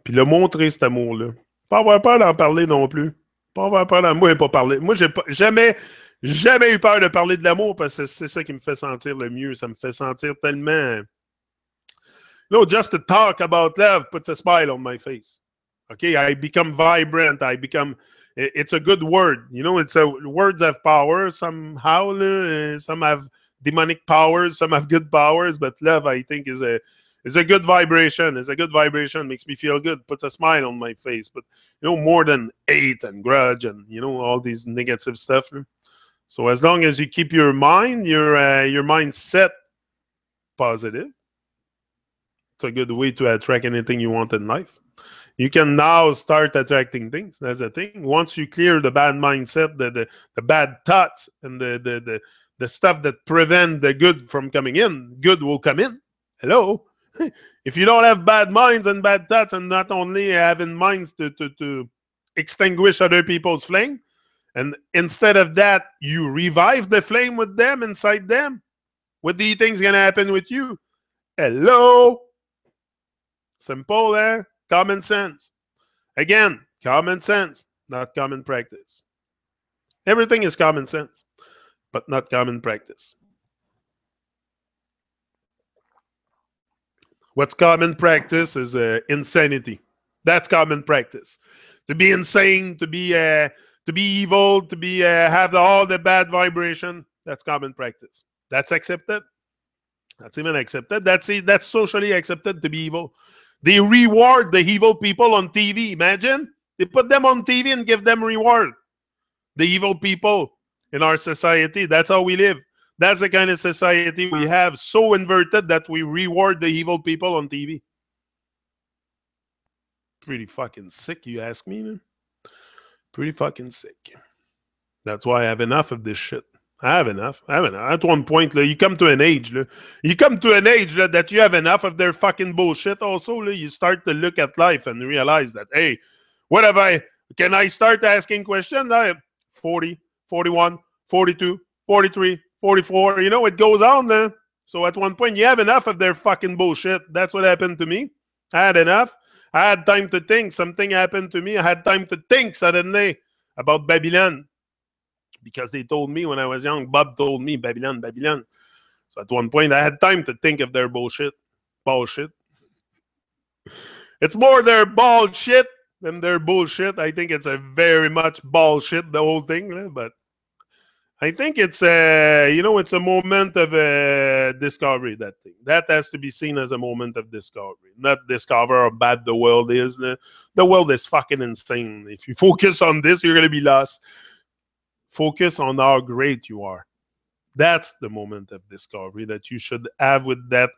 Puis le montrer, cet amour-là. Pas avoir peur d'en parler non plus. Pas avoir peur d'en... Moi, pas parler. Moi, j'ai jamais eu peur de parler de l'amour parce que c'est ça qui me fait sentir le mieux. Ça me fait sentir tellement... just to talk about love puts a smile on my face. Okay, I become vibrant. It's a good word. Words have power somehow. Some have demonic powers, some have good powers, but love, I think, is a good vibration. It's a good vibration. Makes me feel good. Puts a smile on my face. But, more than hate and grudge and, all these negative stuff. So as long as you keep your mindset positive, it's a good way to attract anything you want in life. You can now start attracting things. That's the thing. Once you clear the bad mindset, the bad thoughts, and the stuff that prevent the good from coming in, good will come in. Hello? If you don't have bad minds and bad thoughts, and not only having minds to extinguish other people's flame, and instead of that, you revive the flame with them, inside them, what do you think is going to happen with you? Hello? Simple, eh? Common sense. Again, common sense, not common practice. Everything is common sense, but not common practice. What's common practice is insanity. That's common practice. To be insane, to be evil, to have all the bad vibration. That's common practice. That's accepted. That's even accepted. That's socially accepted to be evil. They reward the evil people on TV. Imagine. They put them on TV and give them reward. The evil people in our society. That's how we live. That's the kind of society we have. So inverted that we reward the evil people on TV. Pretty fucking sick, you ask me, man. Pretty fucking sick. That's why I have enough of this shit. I have enough. At one point, you come to an age, that you have enough of their fucking bullshit. Also, you start to look at life and realize that, hey, can I start asking questions? 40, 41, 42, 43, 44. It goes on, man. So at one point, you have enough of their fucking bullshit. That's what happened to me. I had enough. I had time to think. Something happened to me. I had time to think suddenly about Babylon. Because they told me when I was young, Bob told me, Babylon, Babylon. So at one point, I had time to think of their bullshit. Bullshit. It's more their bullshit than their bullshit. I think it's a very much bullshit, the whole thing. But I think it's it's a moment of discovery, that thing. That has to be seen as a moment of discovery. Not discover how bad the world is. The world is fucking insane. If you focus on this, you're going to be lost. Focus on how great you are. That's the moment of discovery that you should have with that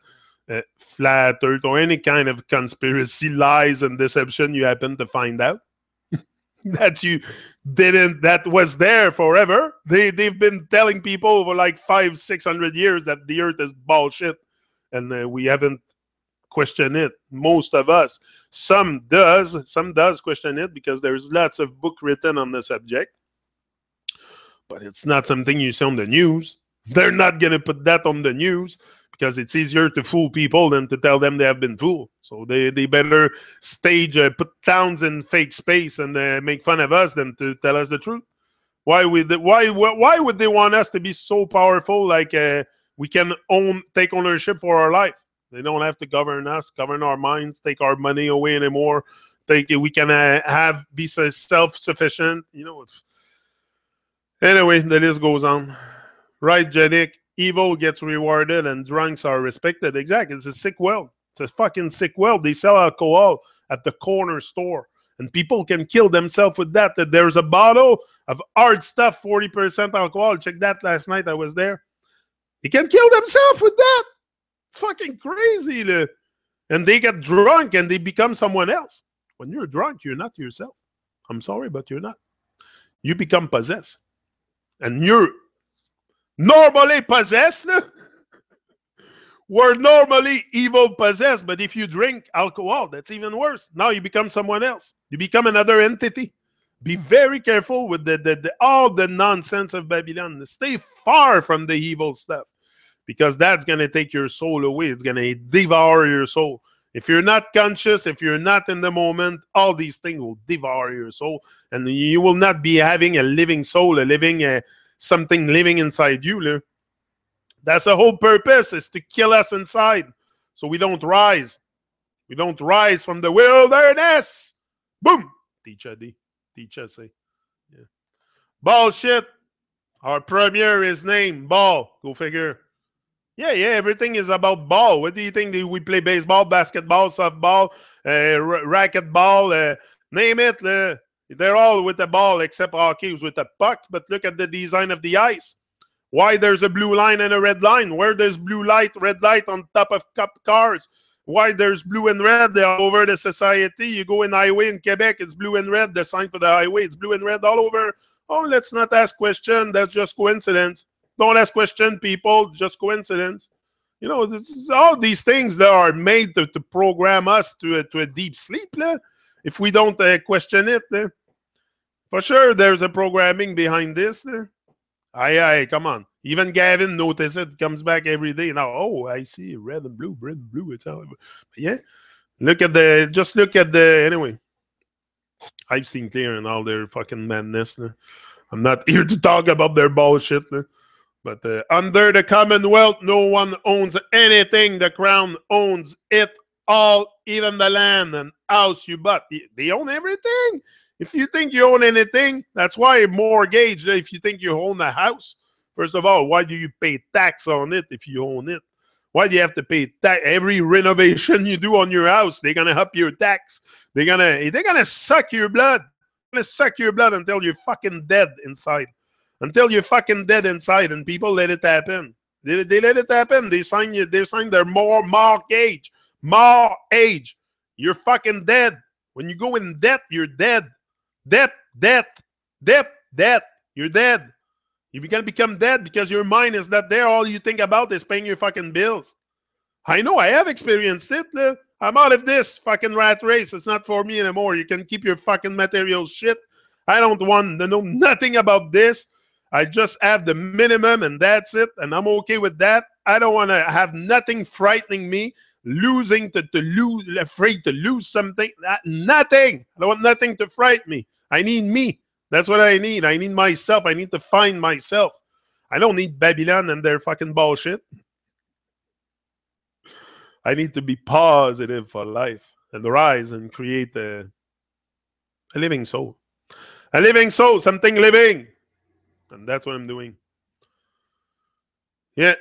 flat earth or any kind of conspiracy, lies, and deception you happen to find out. That was there forever. They've been telling people over like 500-600 years that the earth is bullshit, and we haven't questioned it. Most of us. Some does question it because there's lots of book written on the subject. But it's not something you see on the news. They're not going to put that on the news because it's easier to fool people than to tell them they have been fooled. So they better put towns in fake space and make fun of us than to tell us the truth. Why would they want us to be so powerful like we can take ownership for our life? They don't have to govern us, govern our minds, take our money away anymore, take it. We can be self-sufficient. You know. Anyway, the list goes on. Right, Jedic. Evil gets rewarded and drunks are respected. Exactly. It's a sick world. It's a fucking sick world. They sell alcohol at the corner store. And people can kill themselves with that. There's a bottle of hard stuff, 40% alcohol. Check that last night. I was there. They can kill themselves with that. It's fucking crazy. And they get drunk and they become someone else. When you're drunk, you're not yourself. I'm sorry, but you're not. You become possessed. And you're normally possessed. We're normally evil possessed, but if you drink alcohol, that's even worse. Now you become someone else. You become another entity. Be very careful with all the nonsense of Babylon. Stay far from the evil stuff, because that's going to take your soul away. It's going to devour your soul. If you're not conscious, if you're not in the moment, all these things will devour your soul, and you will not be having a living soul, something living inside you. That's the whole purpose, is to kill us inside so we don't rise. We don't rise from the wilderness. Boom. Teacher D. Teacher say. Yeah. Bullshit. Our premier is named Ball. Go figure. Yeah, everything is about ball. What do you think? We play baseball, basketball, softball, racquetball, name it. They're all with the ball except hockey is with a puck. But look at the design of the ice. Why there's a blue line and a red line? Where there's blue light, red light on top of cars? Why there's blue and red all over the society? You go in highway in Quebec, it's blue and red. The sign for the highway, it's blue and red all over. Oh, let's not ask question. That's just coincidence. Don't ask question, people. Just coincidence. You know, this is all these things that are made to program us to a deep sleep. If we don't question it, for sure there's a programming behind this. Aye, come on. Even Gavin notices it, comes back every day. Now, oh, I see red and blue, It's all, yeah. Look at anyway. I've seen clear in all their fucking madness. I'm not here to talk about their bullshit. But under the Commonwealth, no one owns anything. The crown owns it all, even the land and house you bought. They own everything. If you think you own anything, that's why mortgage. If you think you own a house, first of all, why do you pay tax on it if you own it? Why do you have to pay tax? Every renovation you do on your house, they're gonna up your tax. They're gonna suck your blood. They're gonna suck your blood until you're fucking dead inside. Until you're fucking dead inside, and people let it happen. They let it happen. They sign their mortgage. Mortgage. You're fucking dead. When you go in debt, you're dead. Debt. You're dead. You're gonna become dead because your mind is not there. All you think about is paying your fucking bills. I know. I have experienced it. I'm out of this fucking rat race. It's not for me anymore. You can keep your fucking material shit. I don't want to know nothing about this. I just have the minimum and that's it. And I'm okay with that. I don't want to have nothing frightening me. Afraid to lose something. Nothing. I don't want nothing to frighten me. I need me. That's what I need. I need myself. I need to find myself. I don't need Babylon and their fucking bullshit. I need to be positive for life and rise and create a living soul. A living soul, something living. And that's what I'm doing. Yeah.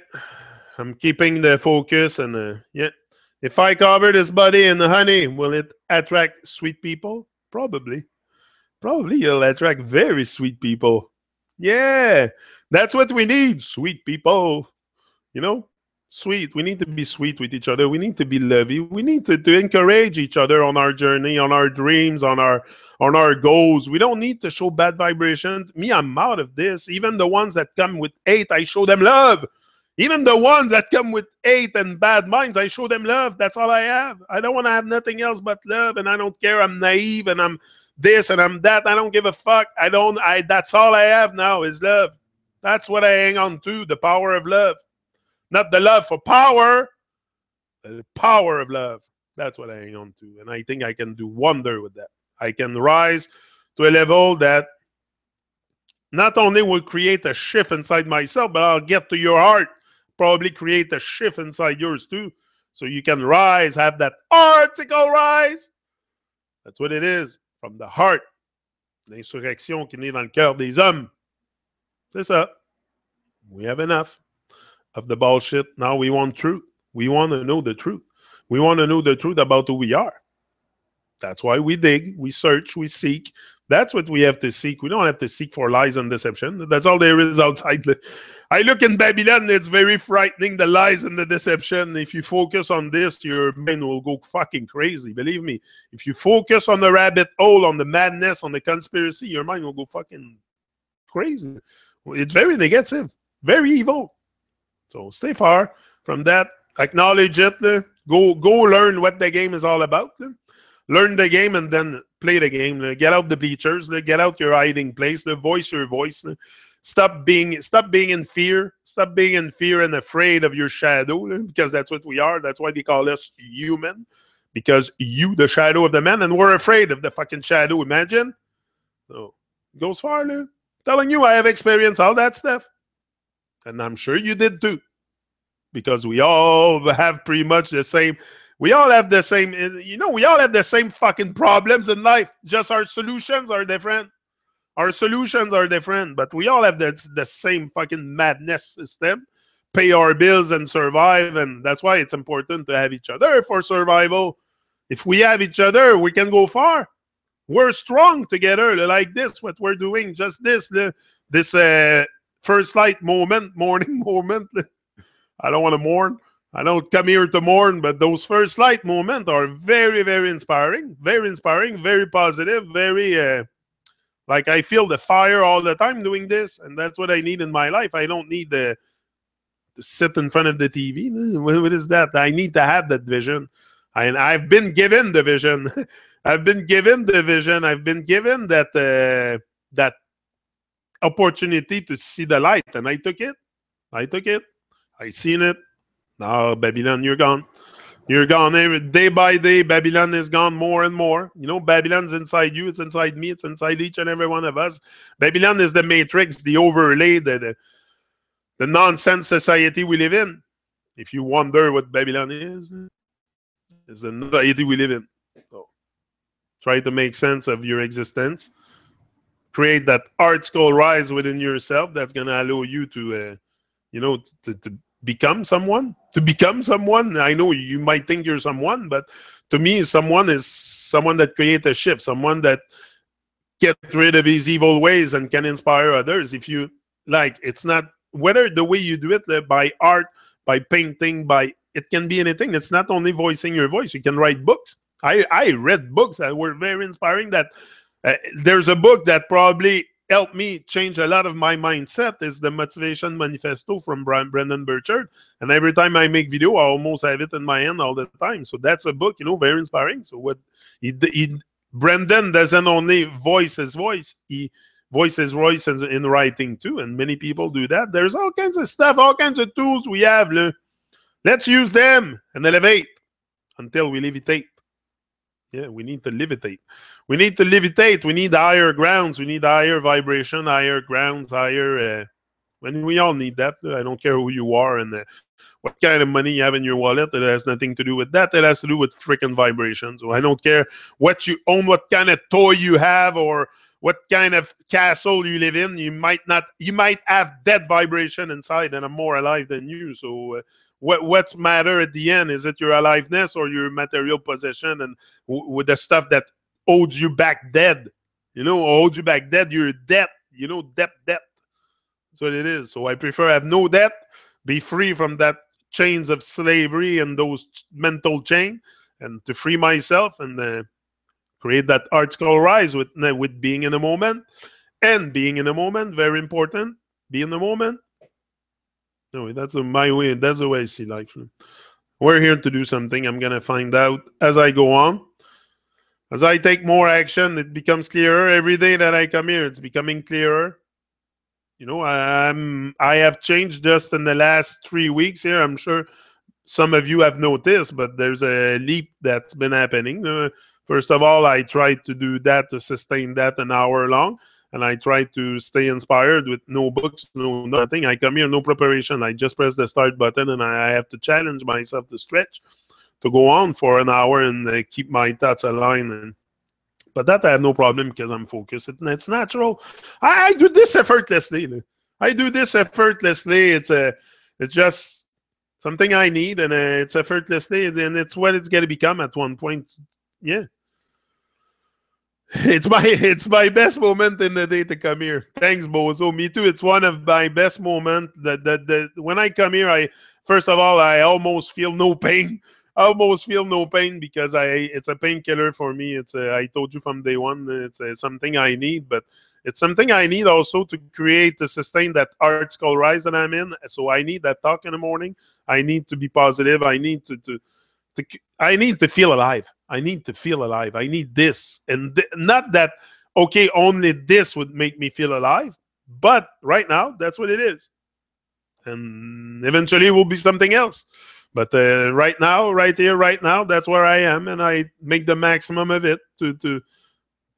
I'm keeping the focus and yeah. If I cover this body in honey, will it attract sweet people? Probably. Probably you'll attract very sweet people. Yeah. That's what we need. Sweet people. You know? Sweet. We need to be sweet with each other. We need to be lovey. We need to encourage each other on our journey, on our dreams, on our goals. We don't need to show bad vibrations. Me, I'm out of this. Even the ones that come with hate, I show them love. Even the ones that come with hate and bad minds, I show them love. That's all I have. I don't want to have nothing else but love, and I don't care. I'm naive, and I'm this, and I'm that. I don't give a fuck. That's all I have now is love. That's what I hang on to, the power of love. Not the love for power, the power of love. That's what I hang on to. And I think I can do wonder with that. I can rise to a level that not only will create a shift inside myself, but I'll get to your heart. Probably create a shift inside yours too. So you can rise, have that Heartical rise. That's what it is. From the heart. L'insurrection qui naît dans le cœur des hommes. C'est ça. We have enough of the bullshit. Now we want truth. We want to know the truth. We want to know the truth about who we are. That's why we dig, we search, we seek. That's what we have to seek. We don't have to seek for lies and deception. That's all there is outside. I look in Babylon, it's very frightening, the lies and the deception. If you focus on this, your mind will go fucking crazy. Believe me. If you focus on the rabbit hole, on the madness, on the conspiracy, your mind will go fucking crazy. It's very negative, very evil. So stay far from that. Acknowledge it. Go learn what the game is all about. Learn the game and then play the game. Get out the bleachers. Get out your hiding place. Voice your voice. Stop being in fear. Stop being in fear and afraid of your shadow, because that's what we are. That's why they call us human, because you, the shadow of the man, and we're afraid of the fucking shadow. Imagine. So it goes far. Telling you, I have experienced all that stuff, and I'm sure you did too, because we all have pretty much the same. We all have the same, we all have the same fucking problems in life. Just our solutions are different. Our solutions are different, but we all have the same fucking madness system. Pay our bills and survive, and that's why it's important to have each other for survival. If we have each other, we can go far. We're strong together, like this, what we're doing, just this first light moment, morning moment. I don't want to mourn. I don't come here to mourn, but those first light moments are very, very inspiring, very positive, very, like I feel the fire all the time doing this, and that's what I need in my life. I don't need to sit in front of the TV. What is that? I need to have that vision. And I've been given the vision. I've been given the vision. I've been given that that opportunity to see the light, and I took it. I seen it. Now, Babylon, you're gone. You're gone. Day by day, Babylon is gone more and more. Babylon's inside you. It's inside me. It's inside each and every one of us. Babylon is the matrix, the overlay, the nonsense society we live in. If you wonder what Babylon is, it's the society we live in. So, try to make sense of your existence. Create that Heartical rise within yourself that's going to allow you to, to become someone. To become someone. I know you might think you're someone, but to me, someone is someone that creates a shift, someone that gets rid of his evil ways and can inspire others. If you like, it's not whether the way you do it, by art, by painting, it can be anything. It's not only voicing your voice. You can write books. I read books that were very inspiring. That there's a book that probably helped me change a lot of my mindset, is the Motivation Manifesto from Brendan Burchard. And every time I make video, I almost have it in my hand all the time. So that's a book, very inspiring. So what Brendan doesn't only voice his voice, he voices voice in writing too. And many people do that. There's all kinds of stuff, all kinds of tools we have. Let's use them and elevate until we levitate. Yeah, we need to levitate. We need to levitate. We need higher grounds. We need higher vibration, higher grounds, higher... when we all need that. I don't care who you are and what kind of money you have in your wallet. It has nothing to do with that. It has to do with freaking vibration. So I don't care what you own, what kind of toy you have, or what kind of castle you live in. You might have that vibration inside, and I'm more alive than you. So... What's matter at the end? Is it your aliveness or your material possession and with the stuff that holds you back dead? Holds you back dead. You're debt. Debt. That's what it is. So I prefer have no debt, be free from that chains of slavery and those mental chain, and to free myself and create that Heartical rise with being in the moment. And being in the moment, very important. Be in the moment. No, that's my way. That's the way I see life. We're here to do something. I'm going to find out as I go on. As I take more action, it becomes clearer. Every day that I come here, it's becoming clearer. I have changed just in the last 3 weeks here. I'm sure some of you have noticed, but there's a leap that's been happening. First of all, I tried to do that, to sustain that an hour long. And I try to stay inspired with no books, no nothing. I come here, no preparation. I just press the start button, and I have to challenge myself to stretch, to go on for an hour and keep my thoughts aligned. And But that I have no problem because I'm focused. It's natural. I do this effortlessly. I do this effortlessly. It's just something I need, and it's effortlessly, and it's what it's going to become at one point. Yeah. It's my best moment in the day to come here. Thanks, Bozo. Me too. It's one of my best moments. That when I come here, I first of all I almost feel no pain. I almost feel no pain because it's a painkiller for me. I told you from day one. It's something I need, but it's something I need also to create to sustain that Heartical rise that I'm in. So I need that talk in the morning. I need to be positive. I need I need to feel alive. I need to feel alive. I need this. And not that, okay, only this would make me feel alive. But right now, that's what it is. And eventually it will be something else. But right now, right here, right now, that's where I am. And I make the maximum of it to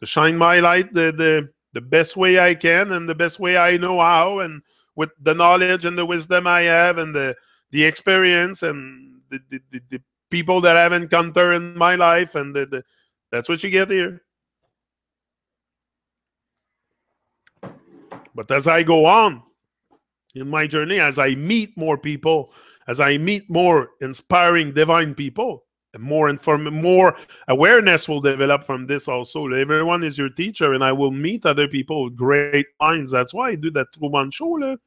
shine my light the best way I can and the best way I know how. And with the knowledge and the wisdom I have and the experience and the people that I've encountered in my life, and that's what you get here. But as I go on in my journey, as I meet more people, as I meet more inspiring divine people, and more awareness will develop from this also. Everyone is your teacher, and I will meet other people with great minds. That's why I do that Truman Show. Do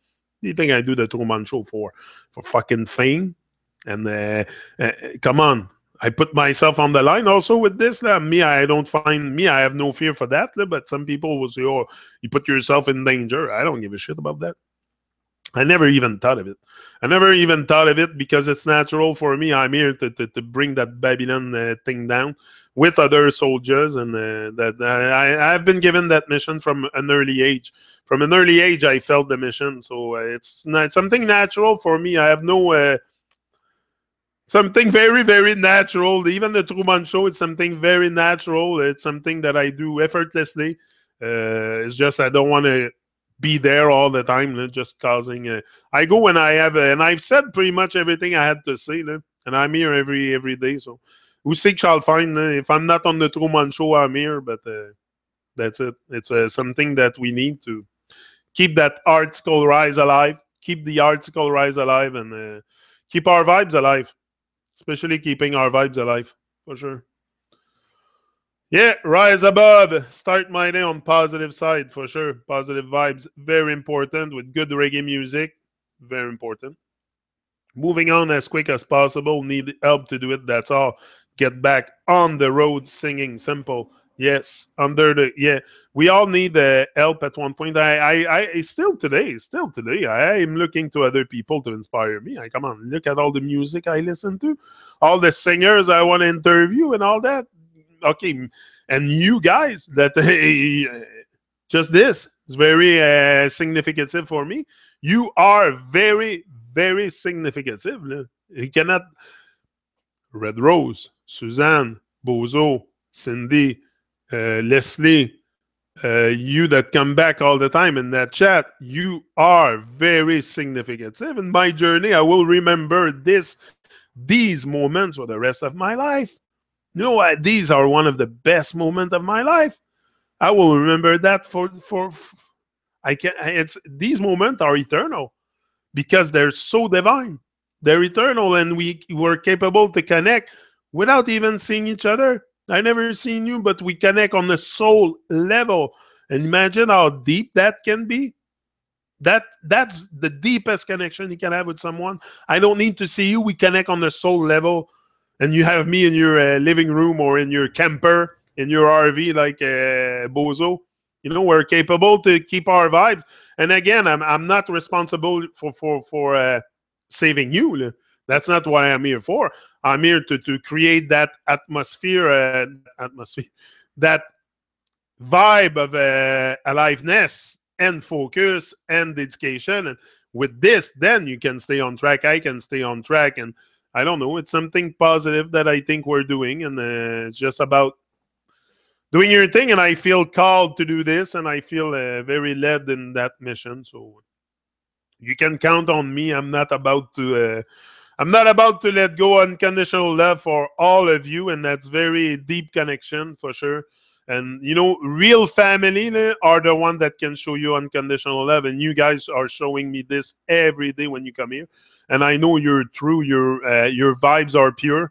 you think I do the Truman Show for fucking fame? And come on, I put myself on the line also with this. Me, I don't find me. I have no fear for that. But some people will say, "Oh, you put yourself in danger." I don't give a shit about that. I never even thought of it. I never even thought of it because it's natural for me. I'm here to bring that Babylon thing down with other soldiers, and I've been given that mission from an early age. From an early age, I felt the mission, so it's not something natural for me. I have no. Something very, very natural. Even the Truman Show, it's something very natural. It's something that I do effortlessly. It's just I don't want to be there all the time, just causing. I go when I have, and I've said pretty much everything I had to say, and I'm here every day. So, who seek shall find. If I'm not on the Truman Show, I'm here. But that's it. It's something that we need to keep that Heartical rise alive. Keep the Heartical rise alive, and keep our vibes alive. Especially keeping our vibes alive, for sure. Yeah, rise above. Start my day on positive side, for sure. Positive vibes, very important, with good reggae music, very important. Moving on as quick as possible. Need help to do it, that's all. Get back on the road singing, simple. Yes, we all need help at one point. I still today, I am looking to other people to inspire me. Come on, look at all the music I listen to, all the singers I want to interview, and all that. Okay, and you guys, that just this is very significant for me. You are very, very significant. You cannot. Red Rose, Suzanne, Bozo, Cindy, Leslie, you that come back all the time in that chat, you are very significant. In my journey, I will remember these moments for the rest of my life. You know what? These are one of the best moments of my life. I will remember that for I can. It's these moments are eternal because they're so divine. They're eternal, and we were capable to connect without even seeing each other. I never seen you, but we connect on the soul level. And imagine how deep that can be. That's the deepest connection you can have with someone. I don't need to see you. We connect on the soul level. And you have me in your living room or in your camper, in your RV, like Bozo. You know, we're capable to keep our vibes. And again, I'm not responsible for saving you. That's not what I'm here for. I'm here to create that atmosphere, that vibe of aliveness and focus and dedication. And with this, then you can stay on track. I can stay on track. And I don't know, it's something positive that I think we're doing. And it's just about doing your thing. And I feel called to do this. And I feel very led in that mission. So you can count on me. I'm not about to let go unconditional love for all of you, and that's very deep connection for sure. And real family are the one that can show you unconditional love. And you guys are showing me this every day when you come here. And I know you're true. Your vibes are pure.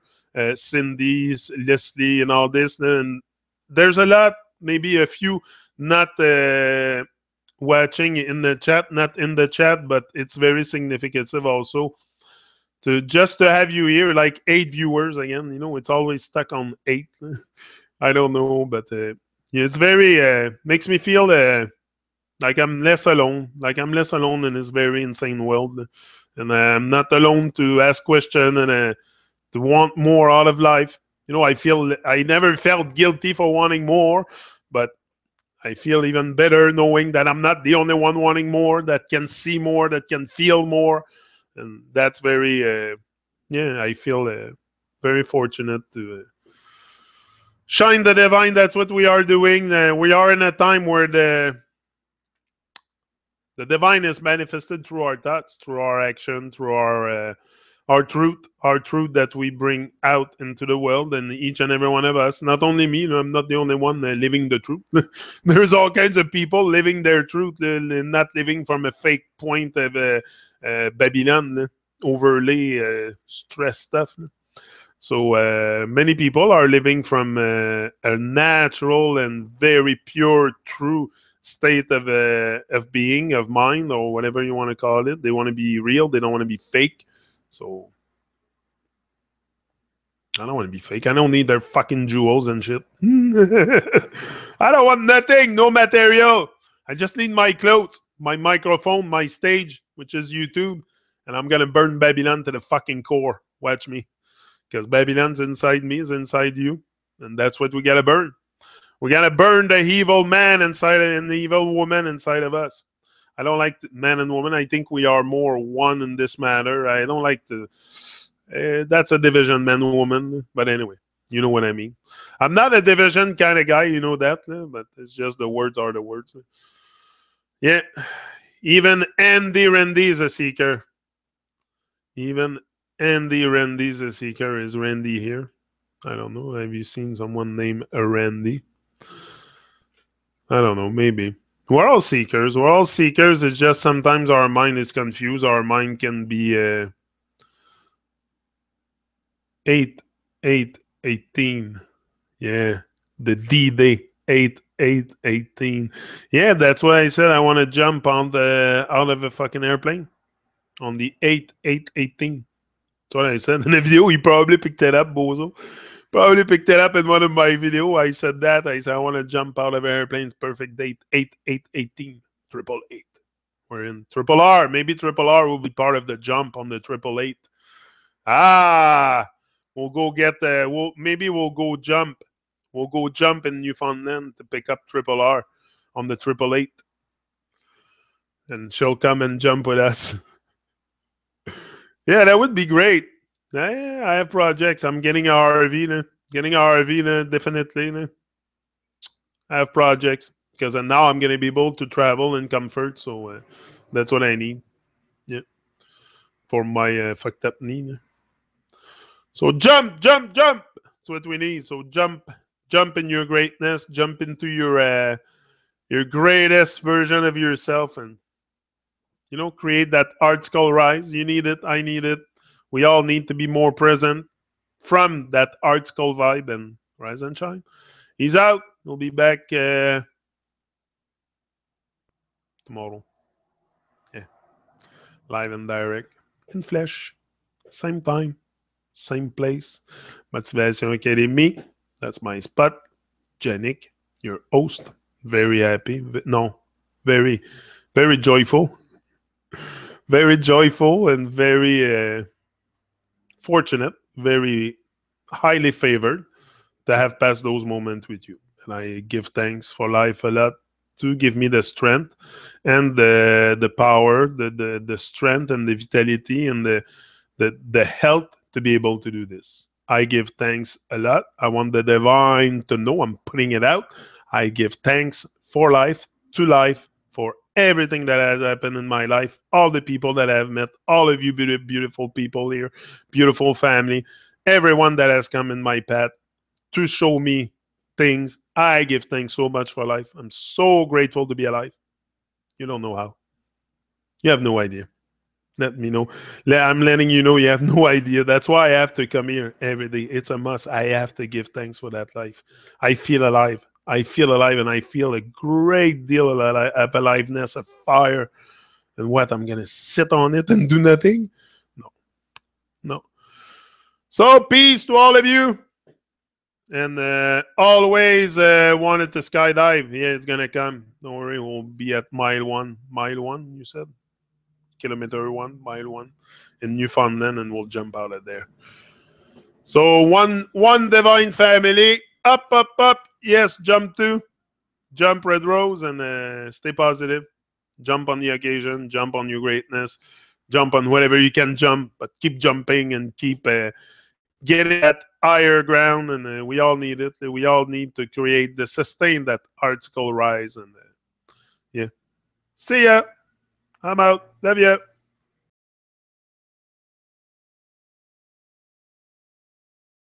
Cindy's, Leslie, and all this. And there's a lot, maybe a few, not watching in the chat, not in the chat, but it's very significant also to have you here, like 8 viewers again. It's always stuck on 8. I don't know, but it's very makes me feel like I'm less alone. Like I'm less alone in this very insane world, and I'm not alone to ask questions and to want more out of life. I never felt guilty for wanting more, but I feel even better knowing that I'm not the only one wanting more, that can see more, that can feel more, and that's very I feel very fortunate to. Shine the divine, that's what we are doing. We are in a time where the divine is manifested through our thoughts, through our action, through our truth that we bring out into the world, and each and every one of us. Not only me, I'm not the only one living the truth. There's all kinds of people living their truth, not living from a fake point of Babylon, overly stress stuff. So many people are living from a natural and very pure, true state of being, of mind, or whatever you want to call it. They want to be real. They don't want to be fake. So I don't want to be fake. I don't need their fucking jewels and shit. I don't want nothing, no material. I just need my clothes, my microphone, my stage, which is YouTube, and I'm gonna burn Babylon to the fucking core. Watch me. Because Babylon's inside me, is inside you. And that's what we got to burn. We got to burn the evil man inside and the evil woman inside of us. I don't like man and woman. I think we are more one in this matter. I don't like to... that's a division, man-woman. But anyway, you know what I mean. I'm not a division kind of guy, you know that. But it's just the words are the words. Yeah. Even Andy Randy is a seeker. Even Andy Randy's a seeker. Is Randy here? I don't know. Have you seen someone named Randy? I don't know. Maybe. We're all seekers. We're all seekers. It's just sometimes our mind is confused. Our mind can be 8/8/18. Yeah. The D-Day. 8/8/18. Yeah, that's why I said I want to jump out of a fucking airplane on the 8/8/18. That's what I said in the video. He probably picked it up, Bozo. Probably picked it up in one of my videos. I said that. I said I want to jump out of airplanes. Perfect date. 8/8/18. 888. We're in triple R. Maybe triple R will be part of the jump on the 888. We'll go get maybe we'll go jump. We'll go jump in Newfoundland to pick up triple R on the 888. And she'll come and jump with us. Yeah, that would be great. Yeah, I have projects. I'm getting a RV now. Getting a RV now, definitely. Now. I have projects because now I'm going to be able to travel in comfort. So that's what I need. Yeah, for my fucked up knee. Now. So jump, jump, jump. That's what we need. So jump in your greatness. Jump into your greatest version of yourself, and create that Heartical rise. You need it. I need it. We all need to be more present from that Heartical vibe and rise and shine. He's out. We'll be back tomorrow. Yeah. Live and direct. In flesh. Same time. Same place. Motivation Academy. That's my spot. Janik, your host. Very happy. No. Very, very joyful. Very joyful and very... fortunate, very highly favored to have passed those moments with you. And I give thanks for life a lot to give me the strength and the power, the strength and the vitality and the health to be able to do this. I give thanks a lot. I want the divine to know I'm putting it out. I give thanks for life, to life, for everything that has happened in my life, all the people that I've met, all of you beautiful people here, beautiful family, everyone that has come in my path to show me things. I give thanks so much for life. I'm so grateful to be alive. You don't know how. You have no idea. Let me know. I'm letting you know you have no idea. That's why I have to come here every day. It's a must. I have to give thanks for that life. I feel alive. I feel alive, and I feel a great deal of aliveness, of fire. And what? I'm going to sit on it and do nothing? No, no. So, peace to all of you. And always wanted to skydive. Yeah, it's going to come. Don't worry. We'll be at mile 1. Mile 1, you said? Kilometer 1, mile 1 in Newfoundland, and we'll jump out of there. So one divine family. Up, up, up. Yes, jump 2. Jump, Red Rose, and stay positive. Jump on the occasion. Jump on your greatness. Jump on whatever you can jump, but keep jumping and keep getting that higher ground. And we all need it. We all need to create the sustain that Heartical rise. And yeah. See ya. I'm out. Love ya.